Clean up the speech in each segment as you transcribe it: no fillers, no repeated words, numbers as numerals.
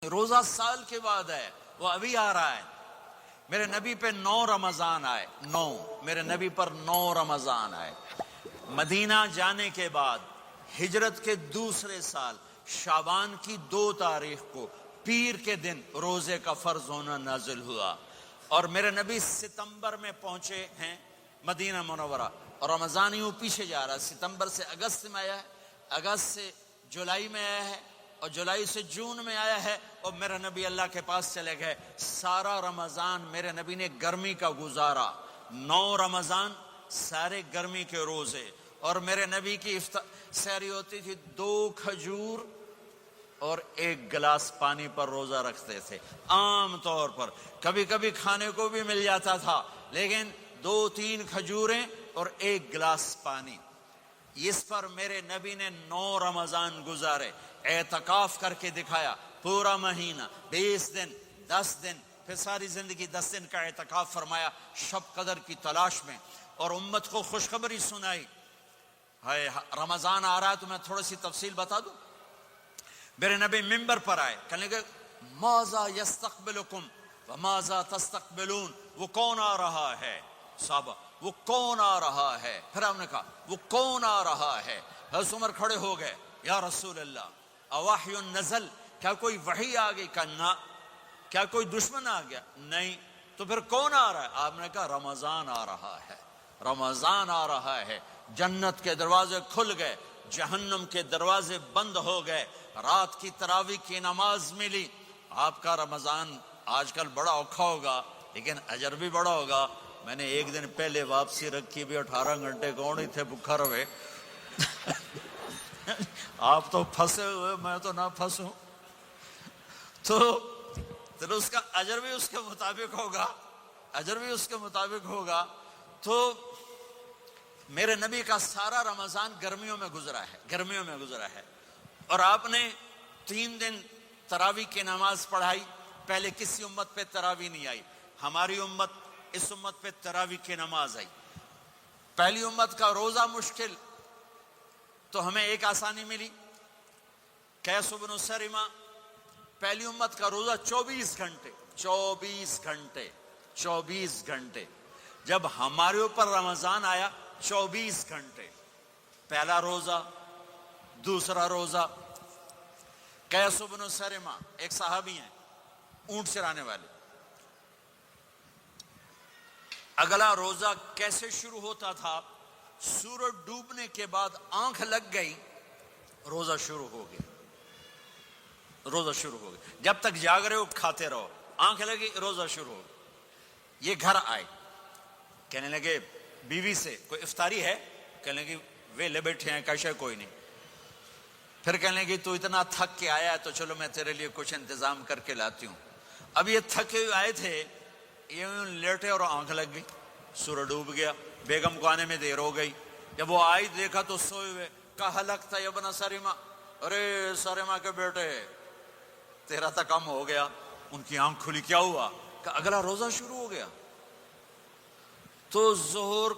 روزہ سال کے بعد ہے، وہ ابھی آ رہا ہے۔ میرے نبی پہ 9 رمضان آئے، 9 میرے نبی پر 9 رمضان آئے۔ مدینہ جانے کے بعد ہجرت کے دوسرے سال شعبان کی 2 تاریخ کو پیر کے دن روزے کا فرض ہونا نازل ہوا، اور میرے نبی ستمبر میں پہنچے ہیں مدینہ منورہ، اور رمضان یوں پیچھے جا رہا ہے، ستمبر سے اگست میں آیا ہے، اگست سے جولائی میں آیا ہے، اور جولائی سے جون میں آیا ہے، اور میرے نبی اللہ کے پاس چلے گئے۔ سارا رمضان میرے نبی نے گرمی کا گزارا، 9 رمضان سارے گرمی کے روزے، اور میرے نبی کی سحری ہوتی تھی 2 کھجور اور 1 گلاس پانی پر روزہ رکھتے تھے عام طور پر، کبھی کبھی کھانے کو بھی مل جاتا تھا، لیکن 2-3 کھجوریں اور 1 گلاس پانی۔ اس پر میرے نبی نے 9 رمضان گزارے، اعتکاف کر کے دکھایا، پورا مہینہ 20 دن 10 دن، پھر ساری زندگی 10 دن کا اعتکاف فرمایا شب قدر کی تلاش میں، اور امت کو خوشخبری سنائی۔ رمضان آ رہا ہے تو میں تھوڑی سی تفصیل بتا دوں۔ میرے نبی ممبر پر آئے، کہنے لگے ماذا یستقبلکم وماذا تستقبلون، وہ کون آ رہا ہے؟ صحابہ وہ کون آ رہا ہے؟ پھر ہم نے کہا وہ کون آ رہا ہے؟ حضرت عمر کھڑے ہو گئے، یا رسول اللہ اوحی نزل، کیا کوئی وحی آ گئی؟ کہا نہ۔ کیا کوئی دشمن آ گیا؟ نہیں۔ تو پھر کون آ رہا ہے؟ آپ نے کہا رمضان آ رہا ہے، رمضان آ رہا ہے۔ جنت کے دروازے کھل گئے، جہنم کے دروازے بند ہو گئے، رات کی تراویح کی نماز ملی۔ آپ کا رمضان آج کل بڑا اوکھا ہوگا لیکن اجر بھی بڑا ہوگا۔ میں نے 1 دن پہلے واپسی رکھی بھی، 18 گھنٹے کون ہی تھے بکھر ہوئے۔ آپ تو پھنسے ہوئے، میں تو نہ پھنسوں، تو اس کا اجر بھی اس کے مطابق ہوگا، اجر بھی اس کے مطابق ہوگا۔ تو میرے نبی کا سارا رمضان گرمیوں میں گزرا ہے، گرمیوں میں گزرا ہے، اور آپ نے 3 دن تراویح کی نماز پڑھائی۔ پہلے کسی امت پہ تراویح نہیں آئی، ہماری امت، اس امت پہ تراویح کی نماز آئی۔ پہلی امت کا روزہ مشکل، تو ہمیں ایک آسانی ملی، قیس بن سرمہ، پہلی امت کا روزہ 24 گھنٹے، 24 گھنٹے، 24 گھنٹے۔ جب ہمارے اوپر رمضان آیا 24 گھنٹے، پہلا روزہ، دوسرا روزہ۔ قیس بن سرمہ ایک صحابی ہیں، اونٹ چرانے والے۔ اگلا روزہ کیسے شروع ہوتا تھا؟ سورج ڈوبنے کے بعد آنکھ لگ گئی، روزہ شروع ہو گیا، روزہ شروع ہو گیا۔ جب تک جاگ رہے ہو کھاتے رہو، آنکھ لگی روزہ شروع ہو گیا۔ یہ گھر آئے، کہنے لگے بیوی سے کوئی افطاری ہے؟ کہنے لگے وہ لے بیٹھے ہیں، کیسے کوئی نہیں۔ پھر کہنے لگے تو اتنا تھک کے آیا ہے تو چلو میں تیرے لیے کچھ انتظام کر کے لاتی ہوں۔ اب یہ تھکے ہوئے آئے تھے، یہ لیٹے اور آنکھ لگ گئی، سورج ڈوب گیا، بیگم کو آنے میں دیر ہو گئی۔ جب وہ آئی دیکھا تو سوئے ہوئے، کہا لگتا ہے ابن سرمہ، ارے سرمہ کے بیٹے تیرا تو کم ہو گیا۔ ان کی آنکھ کھلی، کیا ہوا؟ کہ اگلا روزہ شروع ہو گیا۔ تو ظہر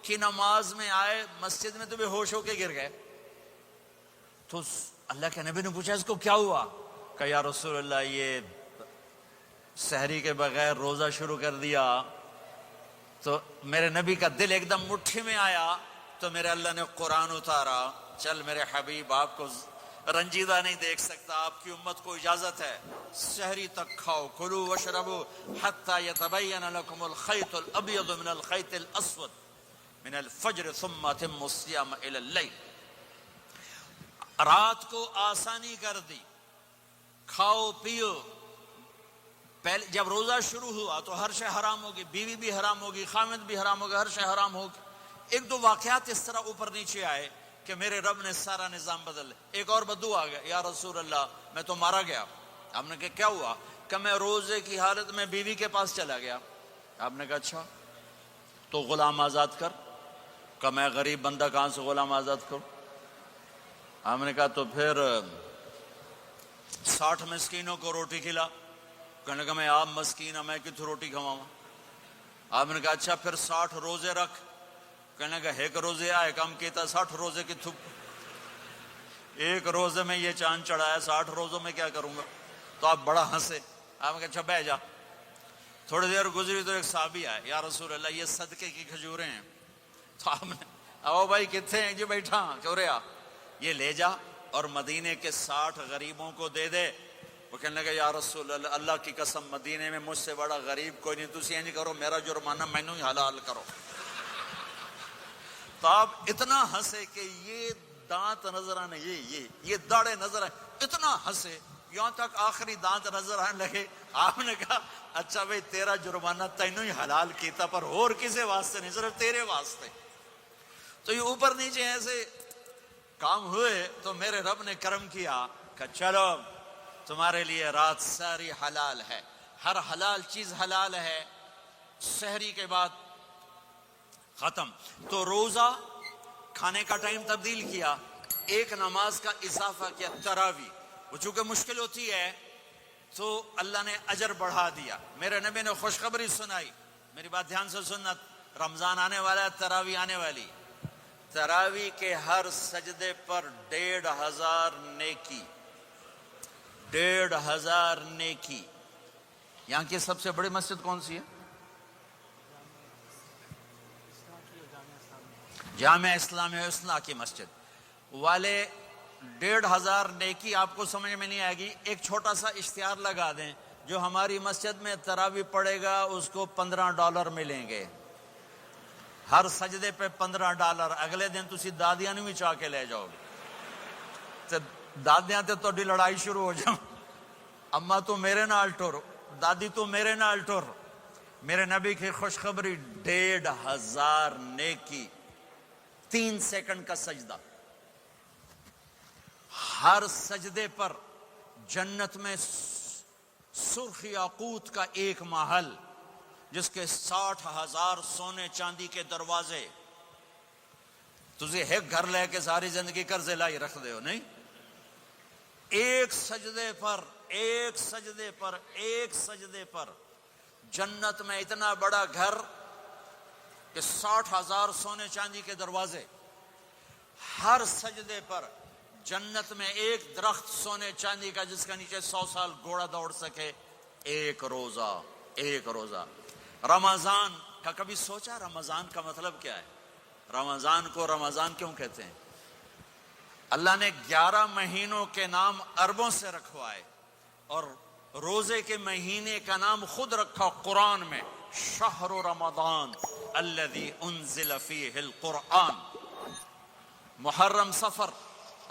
کی نماز میں آئے مسجد میں تو بے ہوش ہو کے گر گئے۔ تو اللہ کے نبی نے پوچھا اس کو کیا ہوا؟ کہ یا رسول اللہ یہ سحری کے بغیر روزہ شروع کر دیا۔ تو میرے نبی کا دل ایک دم مٹھی میں آیا، تو میرے اللہ نے قرآن اتارا، چل میرے حبیب آپ کو رنجیدہ نہیں دیکھ سکتا، آپ کی امت کو اجازت ہے سحری تک کھاؤ، کلوا واشربوا حتی یتبین لکم الخیط الابیض من الخیط الاسود من الفجر ثم اتموا الصیام الی اللیل۔ رات کو آسانی کر دی، کھاؤ پیو۔ پہلے جب روزہ شروع ہوا تو ہر شے حرام ہوگی، بیوی بھی حرام ہوگی، خامد بھی حرام ہوگا، ہر شے حرام ہوگی۔ 1-2 واقعات اس طرح اوپر نیچے آئے کہ میرے رب نے سارا نظام بدل لیا۔ ایک اور بدو آ گیا، یا رسول اللہ میں تو مارا گیا۔ آپ نے کہا کیا ہوا؟ کہ میں روزے کی حالت میں بیوی کے پاس چلا گیا۔ آپ نے کہا اچھا تو غلام آزاد کر۔ کہ میں غریب بندہ کہاں سے غلام آزاد کروں؟ آپ نے کہا تو پھر 60 مسکینوں کو روٹی کھلا۔ کہنے لگا میں آپ مسکین ہوں، میں کتوں روٹی کھواؤں؟ آپ نے کہا اچھا پھر 60 روزے رکھ۔ کہنے لگا ایک روزے آئے کم کیتا، 60 روزے کی تھک، ایک روزے میں یہ چاند چڑھایا، 60 روزوں میں کیا کروں گا؟ تو آپ بڑا ہنسے. آپ نے کہا اچھا بیٹھ جا. تھوڑی دیر گزری تو ایک صحابی آئے, یا رسول اللہ یہ صدقے کی کھجوریں ہیں. تو آپ نے او بھائی کتنے ہیں جی, بیٹھا چورے آ, یہ لے جا اور مدینے کے 60 غریبوں کو دے دے. وہ کہنے لگا یا رسول اللہ, اللہ کی قسم مدینے میں مجھ سے بڑا غریب کوئی نہیں, تسی یہ نہیں کرو, میرا جرمانہ مینوں ہی حلال کرو. تو آپ اتنا ہنسے کہ یہ دانت نظر آنے, یہ داڑے نظر آئے, اتنا ہنسے یہاں تک آخری دانت نظر آنے لگے. آپ نے کہا اچھا بھائی تیرا جرمانہ تینوں ہی حلال کیتا, پر اور کسی واسطے نہیں, صرف تیرے واسطے. تو یہ اوپر نیچے ایسے کام ہوئے تو میرے رب نے کرم کیا کہ چلو تمہارے لیے رات ساری حلال ہے, ہر حلال چیز حلال ہے. سحری کے بعد ختم. تو روزہ کھانے کا ٹائم تبدیل کیا, ایک نماز کا اضافہ کیا, تراویح. وہ چونکہ مشکل ہوتی ہے تو اللہ نے اجر بڑھا دیا. میرے نبی نے خوشخبری سنائی, میری بات دھیان سے سننا, رمضان آنے والا ہے, تراویح آنے والی. تراویح کے ہر سجدے پر 1500 نیکی, 1500 نیکی. یہاں کی سب سے بڑی مسجد کون سی ہے؟ جامعہ اسلامیہ حسنہ کی مسجد والے. 1500 نیکی آپ کو سمجھ میں نہیں آئے گی. ایک چھوٹا سا اشتہار لگا دیں, جو ہماری مسجد میں تراویح پڑے گا اس کو $15 ملیں گے, ہر سجدے پہ $15. اگلے دن تسی دادیاں نہیں بھی چاہ کے لے جاؤ گے, دادیاں تے تہاڈی لڑائی شروع ہو جاؤ, اما تو میرے نال ٹر, دادی تو میرے نال ٹر. میرے نبی کی خوشخبری, 1500 نیکی, 3 سیکنڈ کا سجدہ. ہر سجدے پر جنت میں سرخ یاقوت کا ایک محل, جس کے 60,000 سونے چاندی کے دروازے. تجھے ایک گھر لے کے ساری زندگی قرضے لائی رکھ دے ہو نہیں. ایک سجدے پر جنت میں اتنا بڑا گھر کہ 60,000 سونے چاندی کے دروازے. ہر سجدے پر جنت میں ایک درخت سونے چاندی کا جس کا نیچے 100 سال گھوڑا دوڑ سکے. ایک روزہ. رمضان کا کبھی سوچا رمضان کا مطلب کیا ہے؟ رمضان کو رمضان کیوں کہتے ہیں؟ اللہ نے 11 مہینوں کے نام عربوں سے رکھوائے, اور روزے کے مہینے کا نام خود رکھا قرآن میں, شہر رمضان الذی انزل فیہ القرآن. محرم, صفر,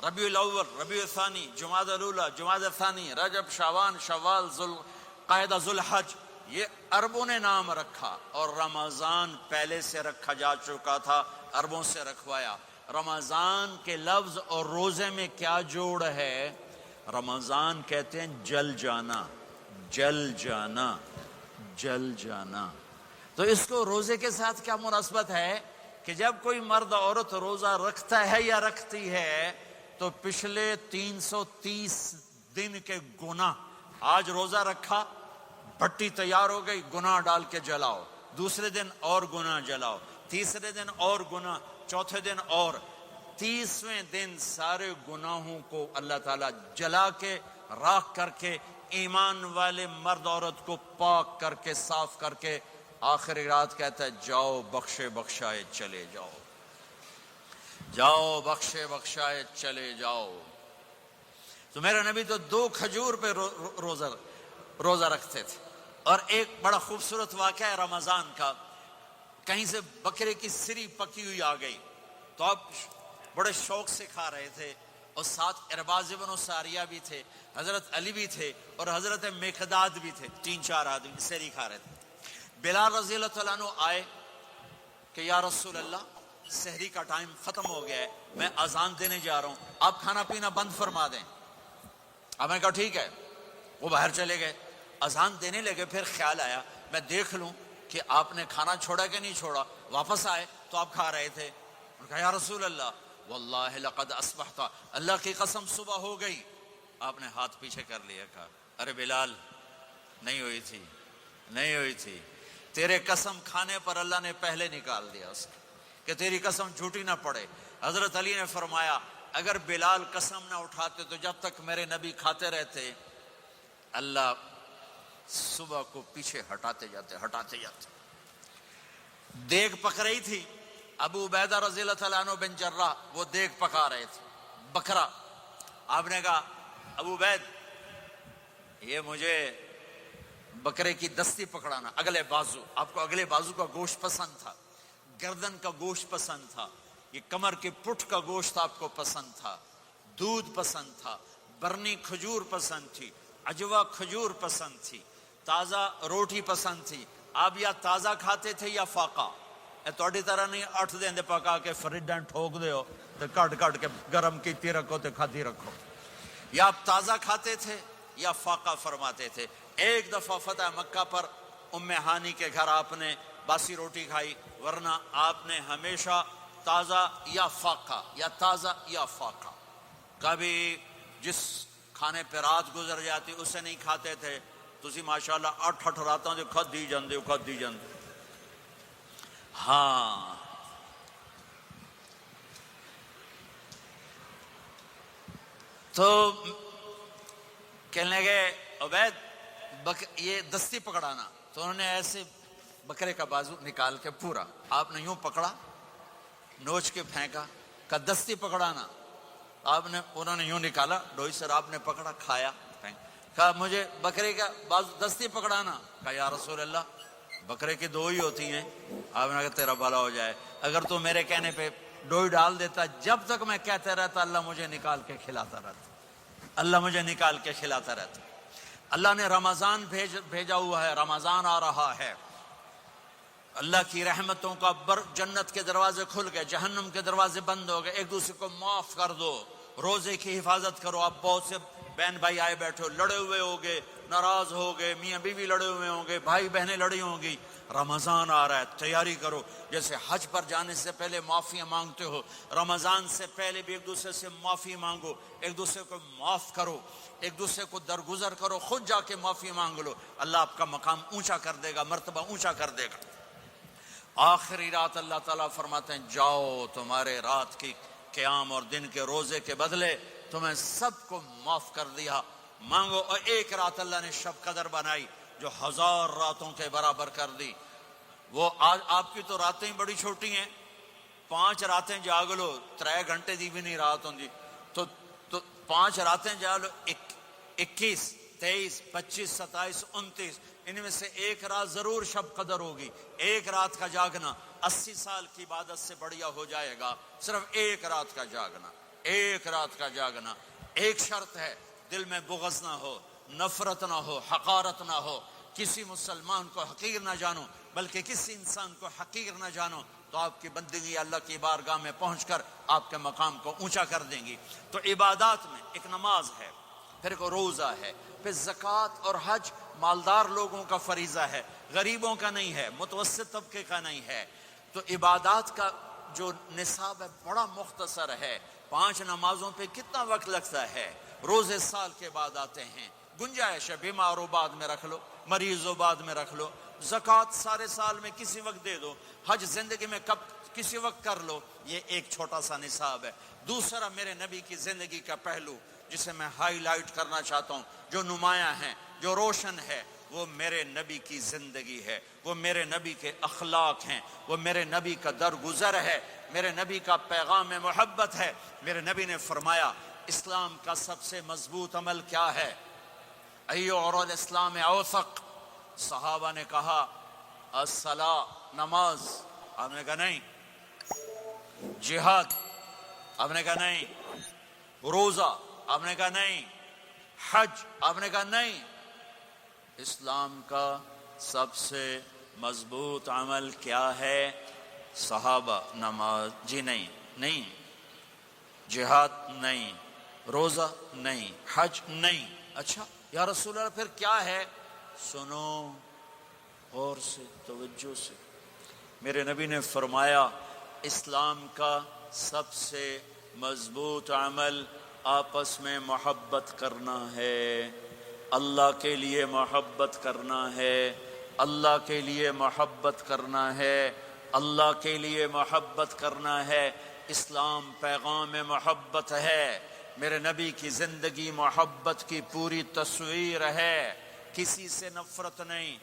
ربیع الاول, ربیع الثانی, جمادی الاولی, جمادی الثانی, رجب, شعبان, شوال, ذوالقعدہ, ذوالحج, یہ عربوں نے نام رکھا. اور رمضان پہلے سے رکھا جا چکا تھا, عربوں سے رکھوایا. رمضان کے لفظ اور روزے میں کیا جوڑ ہے؟ رمضان کہتے ہیں جل جانا, جل جانا, جل جانا. تو اس کو روزے کے ساتھ کیا مناسبت ہے کہ جب کوئی مرد عورت روزہ رکھتا ہے یا رکھتی ہے تو پچھلے 330 دن کے گناہ, آج روزہ رکھا, بھٹی تیار ہو گئی, گناہ ڈال کے جلاؤ, دوسرے دن اور گناہ جلاؤ, تیسرے دن اور گناہ, چوتھے دن اور, 30ویں دن سارے گناہوں کو اللہ تعالیٰ جلا کے راکھ کر کے ایمان والے مرد عورت کو پاک کر کے صاف کر کے آخری رات کہتا ہے جاؤ بخشے بخشائے چلے جاؤ, جاؤ بخشے بخشائے چلے جاؤ. تو میرا نبی تو 2 کھجور پہ روزہ رکھتے تھے. اور ایک بڑا خوبصورت واقعہ ہے رمضان کا, کہیں سے بکرے کی سری پکی ہوئی آ گئی تو آپ بڑے شوق سے کھا رہے تھے, اور ساتھ ارباز بن ساریہ بھی تھے, حضرت علی بھی تھے, اور حضرت مقداد بھی تھے, 3-4 آدمی سری کھا رہے تھے. بلال رضی اللہ عنہ آئے کہ یا رسول اللہ سحری کا ٹائم ختم ہو گیا ہے, میں اذان دینے جا رہا ہوں, آپ کھانا پینا بند فرما دیں. اب میں کہا ٹھیک ہے. وہ باہر چلے گئے, اذان دینے لگے, پھر خیال آیا میں دیکھ لوں کہ آپ نے کھانا چھوڑا کہ نہیں چھوڑا. واپس آئے تو آپ کھا رہے تھے. انہوں نے کہا یا رسول اللہ واللہ لقد اصبحت, اللہ کی قسم صبح ہو گئی. آپ نے ہاتھ پیچھے کر لیا, کہا ارے بلال نہیں ہوئی تھی, تیرے قسم کھانے پر اللہ نے پہلے نکال دیا اس کو کہ تیری قسم جھوٹی نہ پڑے. حضرت علی نے فرمایا اگر بلال قسم نہ اٹھاتے تو جب تک میرے نبی کھاتے رہتے اللہ صبح کو پیچھے ہٹاتے جاتے دیگ پک رہی تھی، ابو عبیدہ رضی اللہ تعالیٰ عنہ بن جراح وہ دیگ پکا رہے تھے، بکرا۔ آپ نے کہا ابو عبید یہ مجھے بکرے کی دستی پکڑانا، اگلے بازو، آپ کو اگلے بازو کا گوشت پسند تھا، گردن کا گوشت پسند تھا، یہ کمر کے پٹھ کا گوشت آپ کو پسند تھا، دودھ پسند تھا، برنی کھجور پسند تھی، عجوا کھجور پسند تھی، تازہ روٹی پسند تھی۔ آپ یا تازہ کھاتے تھے یا فاقہ، توڑی طرح نہیں 8 دن دے پکا کے فریڈاں ٹھوک دے ہو تو کٹ کے گرم کیتی رکھو تو کھاتی رکھو، یا آپ تازہ کھاتے تھے یا فاقہ فرماتے تھے۔ ایک دفعہ فتح مکہ پر ام ہانی کے گھر آپ نے باسی روٹی کھائی، ورنہ آپ نے ہمیشہ تازہ یا فاقہ یا تازہ یا فاقہ، کبھی جس کھانے پہ رات گزر جاتی اسے نہیں کھاتے تھے۔ تسی ماشاءاللہ 8 راتوں جو کھدی جاندے۔ ہاں تو کہنے لگے عبید یہ دستی پکڑانا، تو انہوں نے ایسے بکرے کا بازو نکال کے پورا آپ نے یوں پکڑا، نوچ کے پھینکا، کہا دستی پکڑانا، انہوں نے یوں نکالا ڈوئی سر، آپ نے پکڑا، کھایا، کہا مجھے بکرے کا بازو دستی پکڑانا، کہا یا رسول اللہ بکرے کی 2 ہی ہوتی ہیں۔ آپ نے کہا تیرا بھلا ہو جائے، اگر تو میرے کہنے پہ ڈوئی ڈال دیتا، جب تک میں کہتے رہتا اللہ مجھے نکال کے کھلاتا رہتا۔ اللہ نے رمضان بھیجا ہوا ہے، رمضان آ رہا ہے، اللہ کی رحمتوں کا جنت کے دروازے کھل گئے، جہنم کے دروازے بند ہو گئے، ایک دوسرے کو معاف کر دو، روزے کی حفاظت کرو۔ آپ بہت سے بہن بھائی آئے بیٹھے ہو، لڑے ہوئے ہوگے، ناراض ہوگے، میاں بیوی لڑے ہوئے ہوں گے، بھائی بہنیں لڑی ہوں گی، رمضان آ رہا ہے، تیاری کرو۔ جیسے حج پر جانے سے پہلے معافیاں مانگتے ہو، رمضان سے پہلے بھی ایک دوسرے سے معافی مانگو، ایک دوسرے کو معاف کرو، ایک دوسرے کو درگزر کرو، خود جا کے معافی مانگ لو، اللہ آپ کا مقام اونچا کر دے گا، مرتبہ اونچا کر دے گا۔ آخری رات اللہ تعالیٰ فرماتے ہیں جاؤ، تمہارے رات کی قیام اور دن کے روزے کے بدلے تمہیں سب کو معاف کر دیا، مانگو۔ اور ایک رات اللہ نے شب قدر بنائی جو 1000 راتوں کے برابر کر دی۔ وہ آج آپ کی تو راتیں بڑی چھوٹی ہیں، 5 راتیں جاگ لو، 3 گھنٹے دی بھی نہیں رات ہوں گی، تو 5 راتیں جاگ لو، 21 23 25 27 29، ان میں سے ایک رات ضرور شب قدر ہوگی۔ ایک رات کا جاگنا 80 سال کی عبادت سے بڑھیا ہو جائے گا، صرف ایک رات کا جاگنا، ایک رات کا جاگنا۔ ایک شرط ہے، دل میں بغض نہ ہو، نفرت نہ ہو، حقارت نہ ہو، کسی مسلمان کو حقیر نہ جانو، بلکہ کسی انسان کو حقیر نہ جانو، تو آپ کی بندگی اللہ کی بارگاہ میں پہنچ کر آپ کے مقام کو اونچا کر دیں گی۔ تو عبادات میں ایک نماز ہے، پھر ایک روزہ ہے، پھر زکوٰۃ اور حج مالدار لوگوں کا فریضہ ہے، غریبوں کا نہیں ہے، متوسط طبقے کا نہیں ہے۔ تو عبادات کا جو نصاب ہے بڑا مختصر ہے۔ 5 نمازوں پہ کتنا وقت لگتا ہے؟ روزے سال کے بعد آتے ہیں، گنجائش ہے، بیمار ہو بعد میں رکھ لو، مریض ہو بعد میں رکھ لو، زکوٰۃ سارے سال میں کسی وقت دے دو، حج زندگی میں کب کسی وقت کر لو۔ یہ ایک چھوٹا سا نصاب ہے۔ دوسرا میرے نبی کی زندگی کا پہلو جسے میں ہائی لائٹ کرنا چاہتا ہوں، جو نمایاں ہے، جو روشن ہے، وہ میرے نبی کی زندگی ہے، وہ میرے نبی کے اخلاق ہیں، وہ میرے نبی کا درگزر ہے، میرے نبی کا پیغام محبت ہے۔ میرے نبی نے فرمایا اسلام کا سب سے مضبوط عمل کیا ہے؟ ایو اور الاسلام اوثق؟ صحابہ نے کہا الصلاۃ، نماز۔ آپ نے کہا نہیں۔ جہاد؟ آپ نے کہا نہیں۔ روزہ؟ آپ نے کہا نہیں۔ حج؟ آپ نے کہا نہیں۔ اسلام کا سب سے مضبوط عمل کیا ہے؟ صحابہ نماز، جی نہیں۔ جہاد نہیں، روزہ نہیں، حج نہیں۔ اچھا یا رسول اللہ پھر کیا ہے؟ سنو غور سے، توجہ سے۔ میرے نبی نے فرمایا اسلام کا سب سے مضبوط عمل آپس میں محبت کرنا ہے، اللہ کے لیے محبت کرنا ہے، اللہ کے لیے محبت کرنا ہے، اللہ کے لیے محبت کرنا ہے۔ اسلام پیغام محبت ہے۔ میرے نبی کی زندگی محبت کی پوری تصویر ہے، کسی سے نفرت نہیں،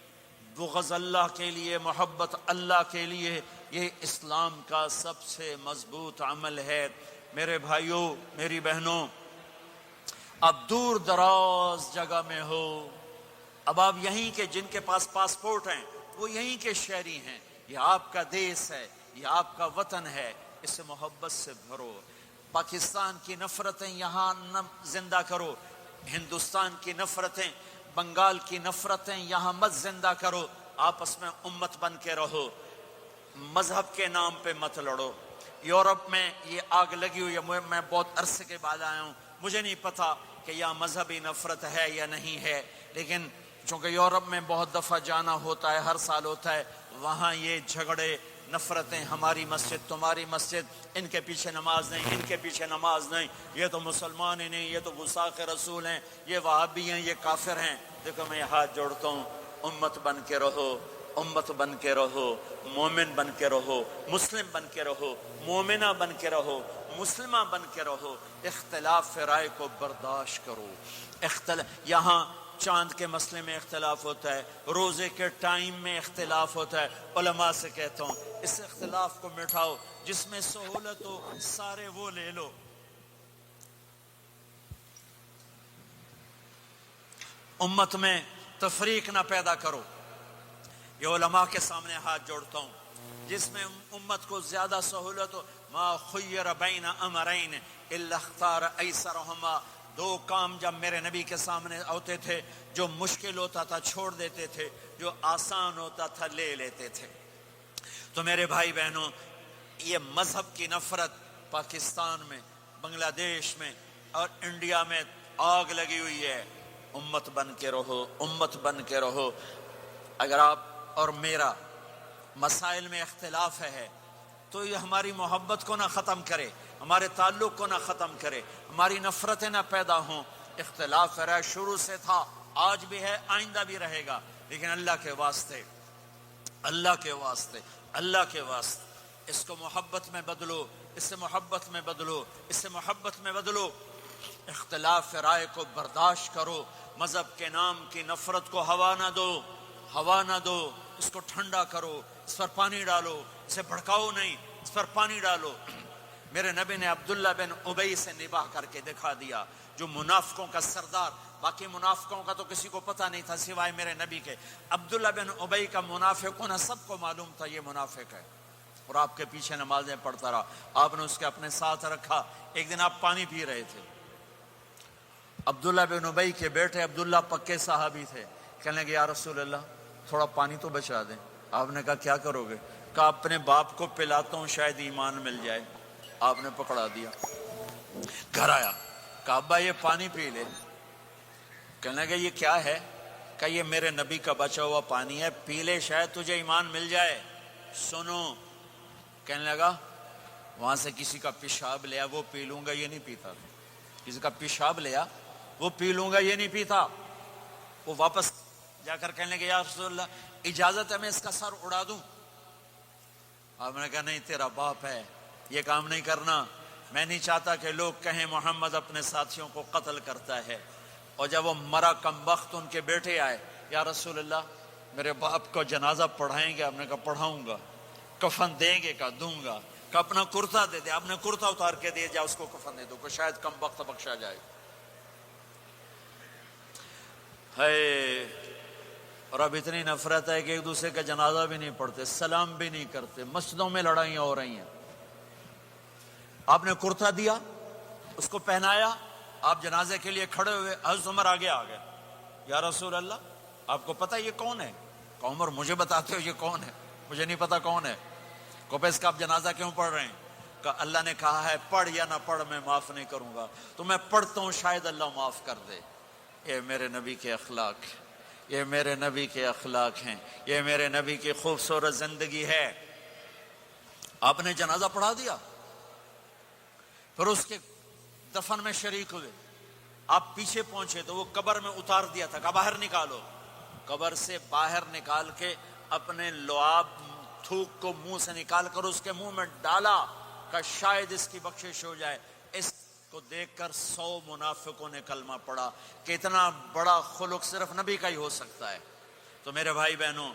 بغض اللہ کے لیے، محبت اللہ کے لیے، یہ اسلام کا سب سے مضبوط عمل ہے۔ میرے بھائیوں، میری بہنوں، اب دور دراز جگہ میں ہو، اب آپ یہیں کے، جن کے پاس پاسپورٹ ہیں وہ یہیں کے شہری ہیں، یہ آپ کا دیس ہے، یہ آپ کا وطن ہے، اسے محبت سے بھرو۔ پاکستان کی نفرتیں یہاں نہ زندہ کرو، ہندوستان کی نفرتیں، بنگال کی نفرتیں یہاں مت زندہ کرو، آپس میں امت بن کے رہو، مذہب کے نام پہ مت لڑو۔ یورپ میں یہ آگ لگی ہوئی ہے، میں بہت عرصے کے بعد آیا ہوں، مجھے نہیں پتا کہ یہاں مذہبی نفرت ہے یا نہیں ہے، لیکن چونکہ یورپ میں بہت دفعہ جانا ہوتا ہے، ہر سال ہوتا ہے، وہاں یہ جھگڑے، نفرتیں، ہماری مسجد تمہاری مسجد، ان کے پیچھے نماز نہیں، ان کے پیچھے نماز نہیں، یہ تو مسلمان ہی نہیں، یہ تو گستاخ رسول ہیں، یہ وہابی ہیں، یہ کافر ہیں۔ دیکھو میں ہاتھ جوڑتا ہوں، امت بن کے رہو، امت بن کے رہو، مومن بن کے رہو، مسلم بن کے رہو، مومنہ بن کے رہو، مسلمہ بن کے رہو، اختلاف رائے کو برداشت کرو۔ یہاں چاند کے مسئلے میں اختلاف ہوتا ہے، روزے کے ٹائم میں اختلاف ہوتا ہے، علماء سے کہتا ہوں اس اختلاف کو مٹھاؤ، جس میں سہولت ہو سارے وہ لے لو۔ امت میں تفریق نہ پیدا کرو۔ یہ علماء کے سامنے ہاتھ جوڑتا ہوں، جس میں امت کو زیادہ سہولت ہو، ما خیر بین امرین الا اختار ایسرہما، دو کام جب میرے نبی کے سامنے ہوتے تھے، جو مشکل ہوتا تھا چھوڑ دیتے تھے، جو آسان ہوتا تھا لے لیتے تھے۔ تو میرے بھائی بہنوں، یہ مذہب کی نفرت پاکستان میں، بنگلہ دیش میں اور انڈیا میں آگ لگی ہوئی ہے۔ امت بن کے رہو، امت بن کے رہو۔ اگر آپ اور میرا مسائل میں اختلاف ہے تو یہ ہماری محبت کو نہ ختم کرے، ہمارے تعلق کو نہ ختم کرے، ہماری نفرتیں نہ پیدا ہوں۔ اختلاف رائے شروع سے تھا، آج بھی ہے، آئندہ بھی رہے گا، لیکن اللہ کے واسطے، اللہ کے واسطے، اللہ کے واسطے اس کو محبت میں بدلو، اس سے محبت میں بدلو، اس سے محبت میں بدلو۔ اختلاف رائے کو برداشت کرو، مذہب کے نام کی نفرت کو ہوا نہ دو، ہوا نہ دو، اس کو ٹھنڈا کرو، اس پر پانی ڈالو، اسے بھڑکاؤ نہیں، اس پر پانی ڈالو۔ میرے نبی نے عبداللہ بن ابی سے نباہ کر کے دکھا دیا، جو منافقوں کا سردار، باقی منافقوں کا تو کسی کو پتہ نہیں تھا سوائے میرے نبی کے، عبداللہ بن ابی کا منافق ہونا سب کو معلوم تھا، یہ منافق ہے، اور آپ کے پیچھے نمازیں پڑھتا رہا، آپ نے اس کے اپنے ساتھ رکھا۔ ایک دن آپ پانی پی رہے تھے، عبداللہ بن ابی کے بیٹے عبداللہ پکے صحابی تھے، کہنے لگے یا رسول اللہ تھوڑا پانی تو بچا دیں۔ آپ نے کہا کیا کرو گے؟ کہا اپنے باپ کو پلاتا ہوں، شاید ایمان مل جائے۔ آپ نے پکڑا دیا، گھر آیا، کہا ابا یہ پانی پی لے۔ کہنے لگے یہ کیا ہے؟ کہ یہ میرے نبی کا بچا ہوا پانی ہے، پی لے شاید تجھے ایمان مل جائے۔ سنو، کہنے لگا وہاں سے کسی کا پیشاب لیا وہ پی لوں گا، یہ نہیں پیتا، کسی کا پیشاب لیا وہ پی لوں گا، یہ نہیں پیتا۔ وہ واپس جا کر کہنے لگے یا رسول اللہ اجازت ہے میں اس کا سر اڑا دوں؟ آپ نے کہا نہیں، تیرا باپ ہے، یہ کام نہیں کرنا، میں نہیں چاہتا کہ لوگ کہیں محمد اپنے ساتھیوں کو قتل کرتا ہے۔ اور جب وہ مرا کم بخت، ان کے بیٹے آئے، یا رسول اللہ میرے باپ کو جنازہ پڑھائیں گے؟ آپ نے کہا پڑھاؤں گا۔ کفن دیں گے؟ کہا دوں گا۔ کہ اپنا کرتا دے دے، آپ نے کرتا اتار کے دے، جا اس کو کفن دے دو کہ شاید کم بخت بخشا جائے۔ ہے، اور اب اتنی نفرت ہے کہ ایک دوسرے کا جنازہ بھی نہیں پڑھتے، سلام بھی نہیں کرتے، مسجدوں میں لڑائیاں ہو رہی ہیں۔ آپ نے کرتا دیا، اس کو پہنایا، آپ جنازے کے لیے کھڑے ہوئے، حضرت عمر آگے آ گئے، یا رسول اللہ آپ کو پتہ یہ کون ہے؟ کہ عمر مجھے بتاتے ہو یہ کون ہے؟ مجھے نہیں پتا کون ہے۔ کو پہ اس کا آپ جنازہ کیوں پڑھ رہے ہیں؟ کہ اللہ نے کہا ہے پڑھ یا نہ پڑھ میں معاف نہیں کروں گا، تو میں پڑھتا ہوں شاید اللہ معاف کر دے۔ یہ میرے نبی کے اخلاق، یہ میرے نبی کے اخلاق ہیں، یہ میرے نبی کی خوبصورت زندگی ہے۔ آپ نے جنازہ پڑھا دیا، پھر اس کے دفن میں شریک ہوئے، آپ پیچھے پہنچے تو وہ قبر میں اتار دیا تھا، کہ باہر نکالو۔ قبر سے باہر نکال کے اپنے لعاب تھوک کو منہ سے نکال کر اس کے منہ میں ڈالا کہ شاید اس کی بخشش ہو جائے۔ اس کو دیکھ کر 100 منافقوں نے کلمہ پڑھا کہ اتنا بڑا خلق صرف نبی کا ہی ہو سکتا ہے۔ تو میرے بھائی بہنوں،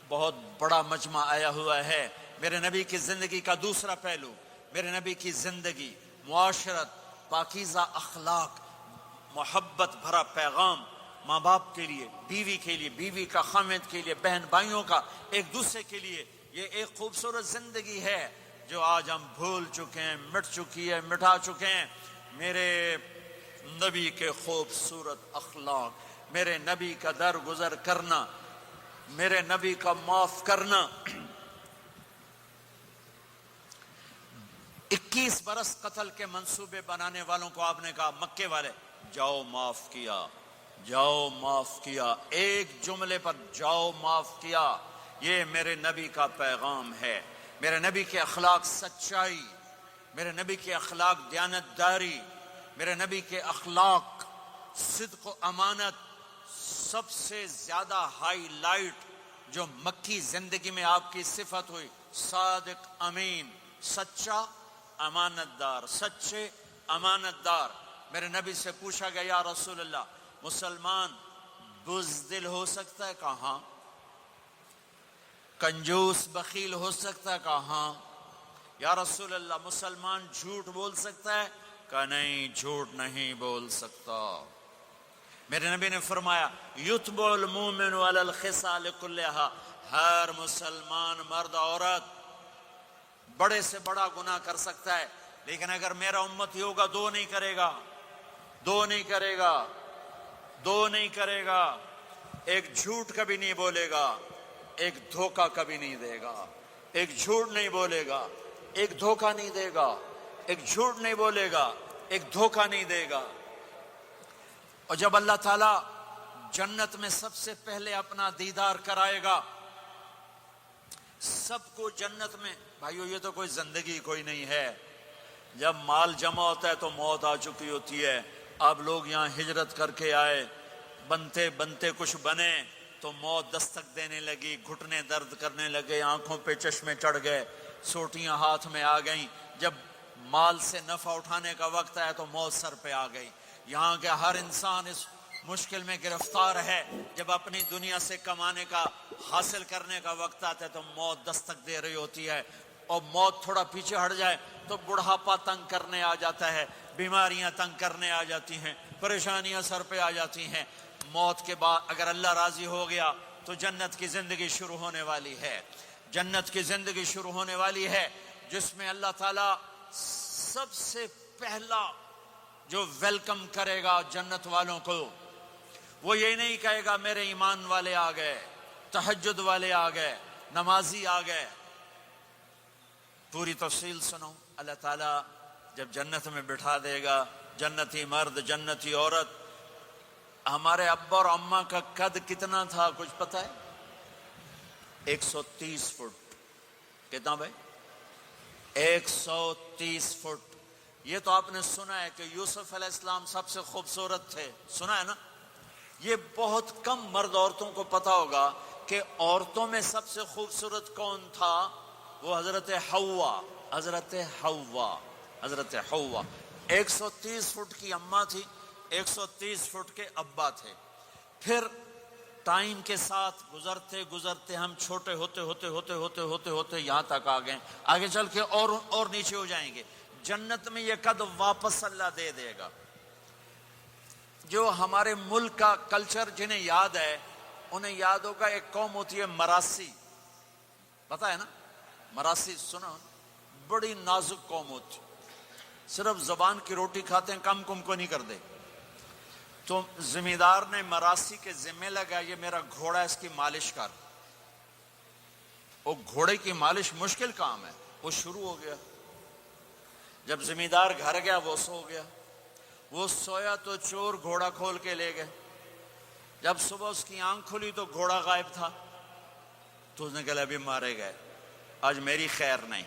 بہت بڑا مجمع آیا ہوا ہے۔ میرے نبی کی زندگی کا دوسرا پہلو، میرے نبی کی زندگی، معاشرت، پاکیزہ اخلاق، محبت بھرا پیغام، ماں باپ کے لیے، بیوی کے لیے، بیوی کا خامد کے لیے، بہن بھائیوں کا ایک دوسرے کے لیے، یہ ایک خوبصورت زندگی ہے جو آج ہم بھول چکے ہیں، مٹ چکی ہے، مٹا چکے ہیں۔ میرے نبی کے خوبصورت اخلاق، میرے نبی کا درگزر کرنا، میرے نبی کا معاف کرنا۔ 21 برس قتل کے منصوبے بنانے والوں کو آپ نے کہا، مکے والے، جاؤ معاف کیا، جاؤ معاف کیا، ایک جملے پر جاؤ معاف کیا۔ یہ میرے نبی کا پیغام ہے۔ میرے نبی کے اخلاق سچائی، میرے نبی کے اخلاق دیانتداری، میرے نبی کے اخلاق صدق و امانت۔ سب سے زیادہ ہائی لائٹ جو مکی زندگی میں آپ کی صفت ہوئی، صادق امین، سچا امانت دار، سچے امانت دار۔ میرے نبی سے پوچھا گیا، یا رسول اللہ، مسلمان بزدل ہو سکتا ہے؟ کہا ہاں۔ کنجوس بخیل ہو سکتا ہے؟ کہا ہاں۔ یا رسول اللہ، مسلمان جھوٹ بول سکتا ہے؟ کہا نہیں، جھوٹ نہیں بول سکتا۔ میرے نبی نے فرمایا، یتبع المؤمن علی الخصال کلھا، ہر مسلمان مرد عورت بڑے سے بڑا گناہ کر سکتا ہے، لیکن اگر میرا امتی ہوگا، دو نہیں کرے گا، دو نہیں کرے گا، دو نہیں کرے گا۔ ایک جھوٹ کبھی نہیں بولے گا، ایک دھوکہ کبھی نہیں دے گا۔ ایک جھوٹ نہیں بولے گا، ایک دھوکہ نہیں دے گا۔ ایک جھوٹ نہیں بولے گا، ایک دھوکہ نہیں دے گا۔ اور جب اللہ تعالیٰ جنت میں سب سے پہلے اپنا دیدار کرائے گا، سب کو جنت میں، بھائیو یہ تو کوئی زندگی کوئی نہیں ہے۔ جب مال جمع ہوتا ہے تو موت آ چکی ہوتی ہے۔ اب لوگ یہاں ہجرت کر کے آئے، بنتے بنتے کچھ بنے تو موت دستک دینے لگی، گھٹنے درد کرنے لگے، آنکھوں پہ چشمے چڑھ گئے، سوٹیاں ہاتھ میں آ گئیں۔ جب مال سے نفع اٹھانے کا وقت آیا تو موت سر پہ آ گئی۔ یہاں کے ہر انسان اس مشکل میں گرفتار ہے۔ جب اپنی دنیا سے کمانے کا، حاصل کرنے کا وقت آتا ہے تو موت دستک دے رہی ہوتی ہے، اور موت تھوڑا پیچھے ہٹ جائے تو بڑھاپا تنگ کرنے آ جاتا ہے، بیماریاں تنگ کرنے آ جاتی ہیں، پریشانیاں سر پہ آ جاتی ہیں۔ موت کے بعد اگر اللہ راضی ہو گیا تو جنت کی زندگی شروع ہونے والی ہے۔ جنت کی زندگی شروع ہونے والی ہے جس میں اللہ تعالیٰ سب سے پہلا جو ویلکم کرے گا جنت والوں کو، وہ یہ نہیں کہے گا میرے ایمان والے آ گئے، تہجد والے آ گئے، نمازی آ گئے۔ پوری تفصیل سنو۔ اللہ تعالیٰ جب جنت میں بٹھا دے گا، جنتی مرد، جنتی عورت۔ ہمارے ابا اور اماں کا قد کتنا تھا کچھ پتہ ہے؟ 130 فٹ۔ کتنا بھائی؟ 130 فٹ۔ یہ تو آپ نے سنا ہے کہ یوسف علیہ السلام سب سے خوبصورت تھے، سنا ہے نا؟ یہ بہت کم مرد عورتوں کو پتا ہوگا کہ عورتوں میں سب سے خوبصورت کون تھا؟ وہ حضرت حوا، حضرت حوا، حضرت حوا۔ 130 فٹ کی اماں تھی، 130 فٹ کے ابا تھے۔ پھر ٹائم کے ساتھ گزرتے گزرتے ہم چھوٹے ہوتے ہوتے ہوتے ہوتے ہوتے ہوتے یہاں تک آ گئے۔ آگے چل کے اور نیچے ہو جائیں گے۔ جنت میں یہ قد واپس اللہ دے دے گا۔ جو ہمارے ملک کا کلچر جنہیں یاد ہے انہیں یاد ہوگا، ایک قوم ہوتی ہے مراسی، پتہ ہے نا؟ مراسی سنا؟ بڑی نازک قوم ہوتی، صرف زبان کی روٹی کھاتے ہیں، کم کم کو نہیں کرتے۔ تو زمیندار نے مراسی کے ذمہ لگا، یہ میرا گھوڑا ہے، اس کی مالش کر۔ وہ گھوڑے کی مالش مشکل کام ہے، وہ شروع ہو گیا۔ جب زمیندار گھر گیا وہ سو گیا۔ وہ سویا تو چور گھوڑا کھول کے لے گئے۔ جب صبح اس کی آنکھ کھلی تو گھوڑا غائب تھا۔ تو اس نے کہا ابھی مارے گئے، آج میری خیر نہیں۔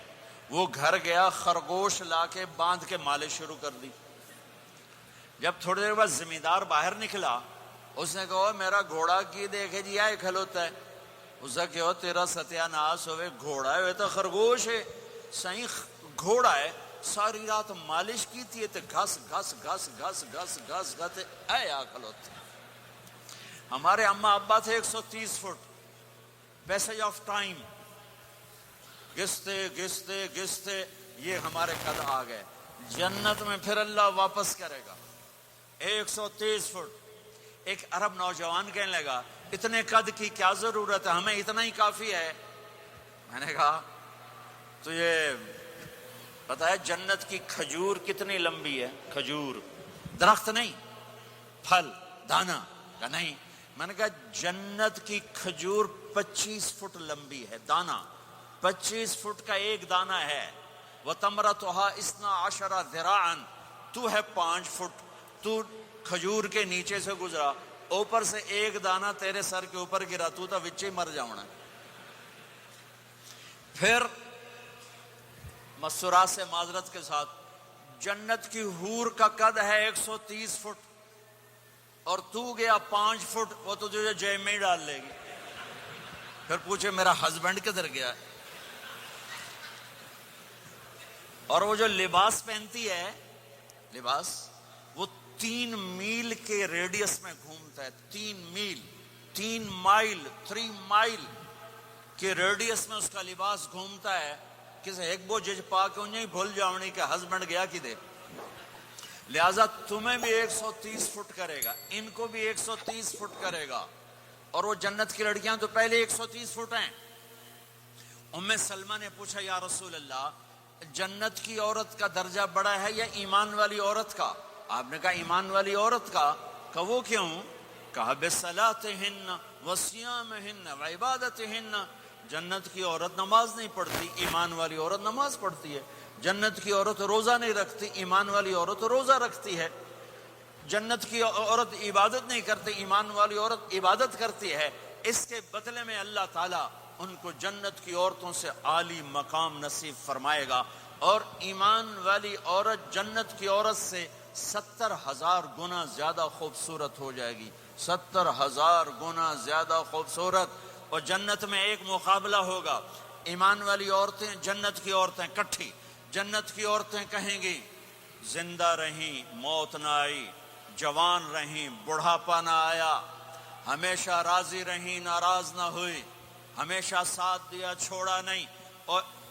وہ گھر گیا، خرگوش لا کے باندھ کے مالش شروع کر دی۔ جب تھوڑی دیر بعد زمیندار باہر نکلا، اس نے کہا میرا گھوڑا کی دیکھے جی آئے کھلوتا ہے۔ اس نے کہا تیرا ستیہ ناس ہوئے، گھوڑا ہے وہ تو خرگوش ہے۔ صحیح گھوڑا ہے، ساری رات مالش کی تھی تو گھس گھس گھس گھس گھس گھس گھس اے آکل ہوتے. ہمارے اماں ابا تھے 130 فٹ، پیسج آف ٹائم، گھستے گھستے گھستے یہ ہمارے قد آ گئے. جنت میں پھر اللہ واپس کرے گا 130 فٹ. ایک عرب نوجوان کہنے لگا اتنے قد کی کیا ضرورت ہے، ہمیں اتنا ہی کافی ہے. میں نے کہا تو یہ پتہ ہے جنت کی کھجور کتنی لمبی ہے؟ کھجور درخت نہیں، پھل دانا کا نہیں. میں نے کہا جنت کی کھجور 25 فٹ لمبی ہے، دانا 25 فٹ کا ایک دانا ہے. وَتَمْرَتُهَا 12 ذِرَاعًا، تو ہے 5 فٹ، تو کھجور کے نیچے سے گزرا، اوپر سے ایک دانہ تیرے سر کے اوپر گرا، تو تا وچے مر جاؤنا. پھر مسورات سے معذرت کے ساتھ جنت کی حور کا قد ہے 130 فٹ اور تو گیا 5 فٹ، وہ تو تجھے جیب میں ہی ڈال لے گی. پھر پوچھے میرا ہسبینڈ کدھر گیا ہے؟ اور وہ جو لباس پہنتی ہے، لباس وہ 3 میل کے ریڈیس میں گھومتا ہے. 3 مائل 3 مائل کے ریڈیس میں اس کا لباس گھومتا ہے. کسی ایک بو جج پا کے انہیں ہی بھول جاؤنی کہ ہسبینڈ گیا کی دے. لہذا تمہیں بھی 130 فٹ کرے گا، ان کو بھی 130 فٹ کرے گا. اور وہ جنت کی لڑکیاں تو پہلے 130 فٹ ہیں. ام سلمہ نے پوچھا یا رسول اللہ جنت کی عورت کا درجہ بڑا ہے یا ایمان والی عورت کا؟ آپ نے کہا ایمان والی عورت کا. کہ وہ کیوں؟ کہا بصلاتہن وصیامہن وعبادتہن. جنت کی عورت نماز نہیں پڑھتی، ایمان والی عورت نماز پڑھتی ہے. جنت کی عورت روزہ نہیں رکھتی، ایمان والی عورت روزہ رکھتی ہے. جنت کی عورت عبادت نہیں کرتی، ایمان والی عورت عبادت کرتی ہے. اس کے بدلے میں اللہ تعالیٰ ان کو جنت کی عورتوں سے عالی مقام نصیب فرمائے گا. اور ایمان والی عورت جنت کی عورت سے 70,000 گنا زیادہ خوبصورت ہو جائے گی. 70,000 گنا زیادہ خوبصورت. اور جنت میں ایک مقابلہ ہوگا. ایمان والی عورتیں، جنت کی عورتیں کٹھی. جنت کی عورتیں کہیں گی زندہ رہیں موت نہ آئی، جوان رہیں بڑھاپا نہ آیا، ہمیشہ راضی رہیں ناراض نہ ہوئی، ہمیشہ ساتھ دیا چھوڑا نہیں.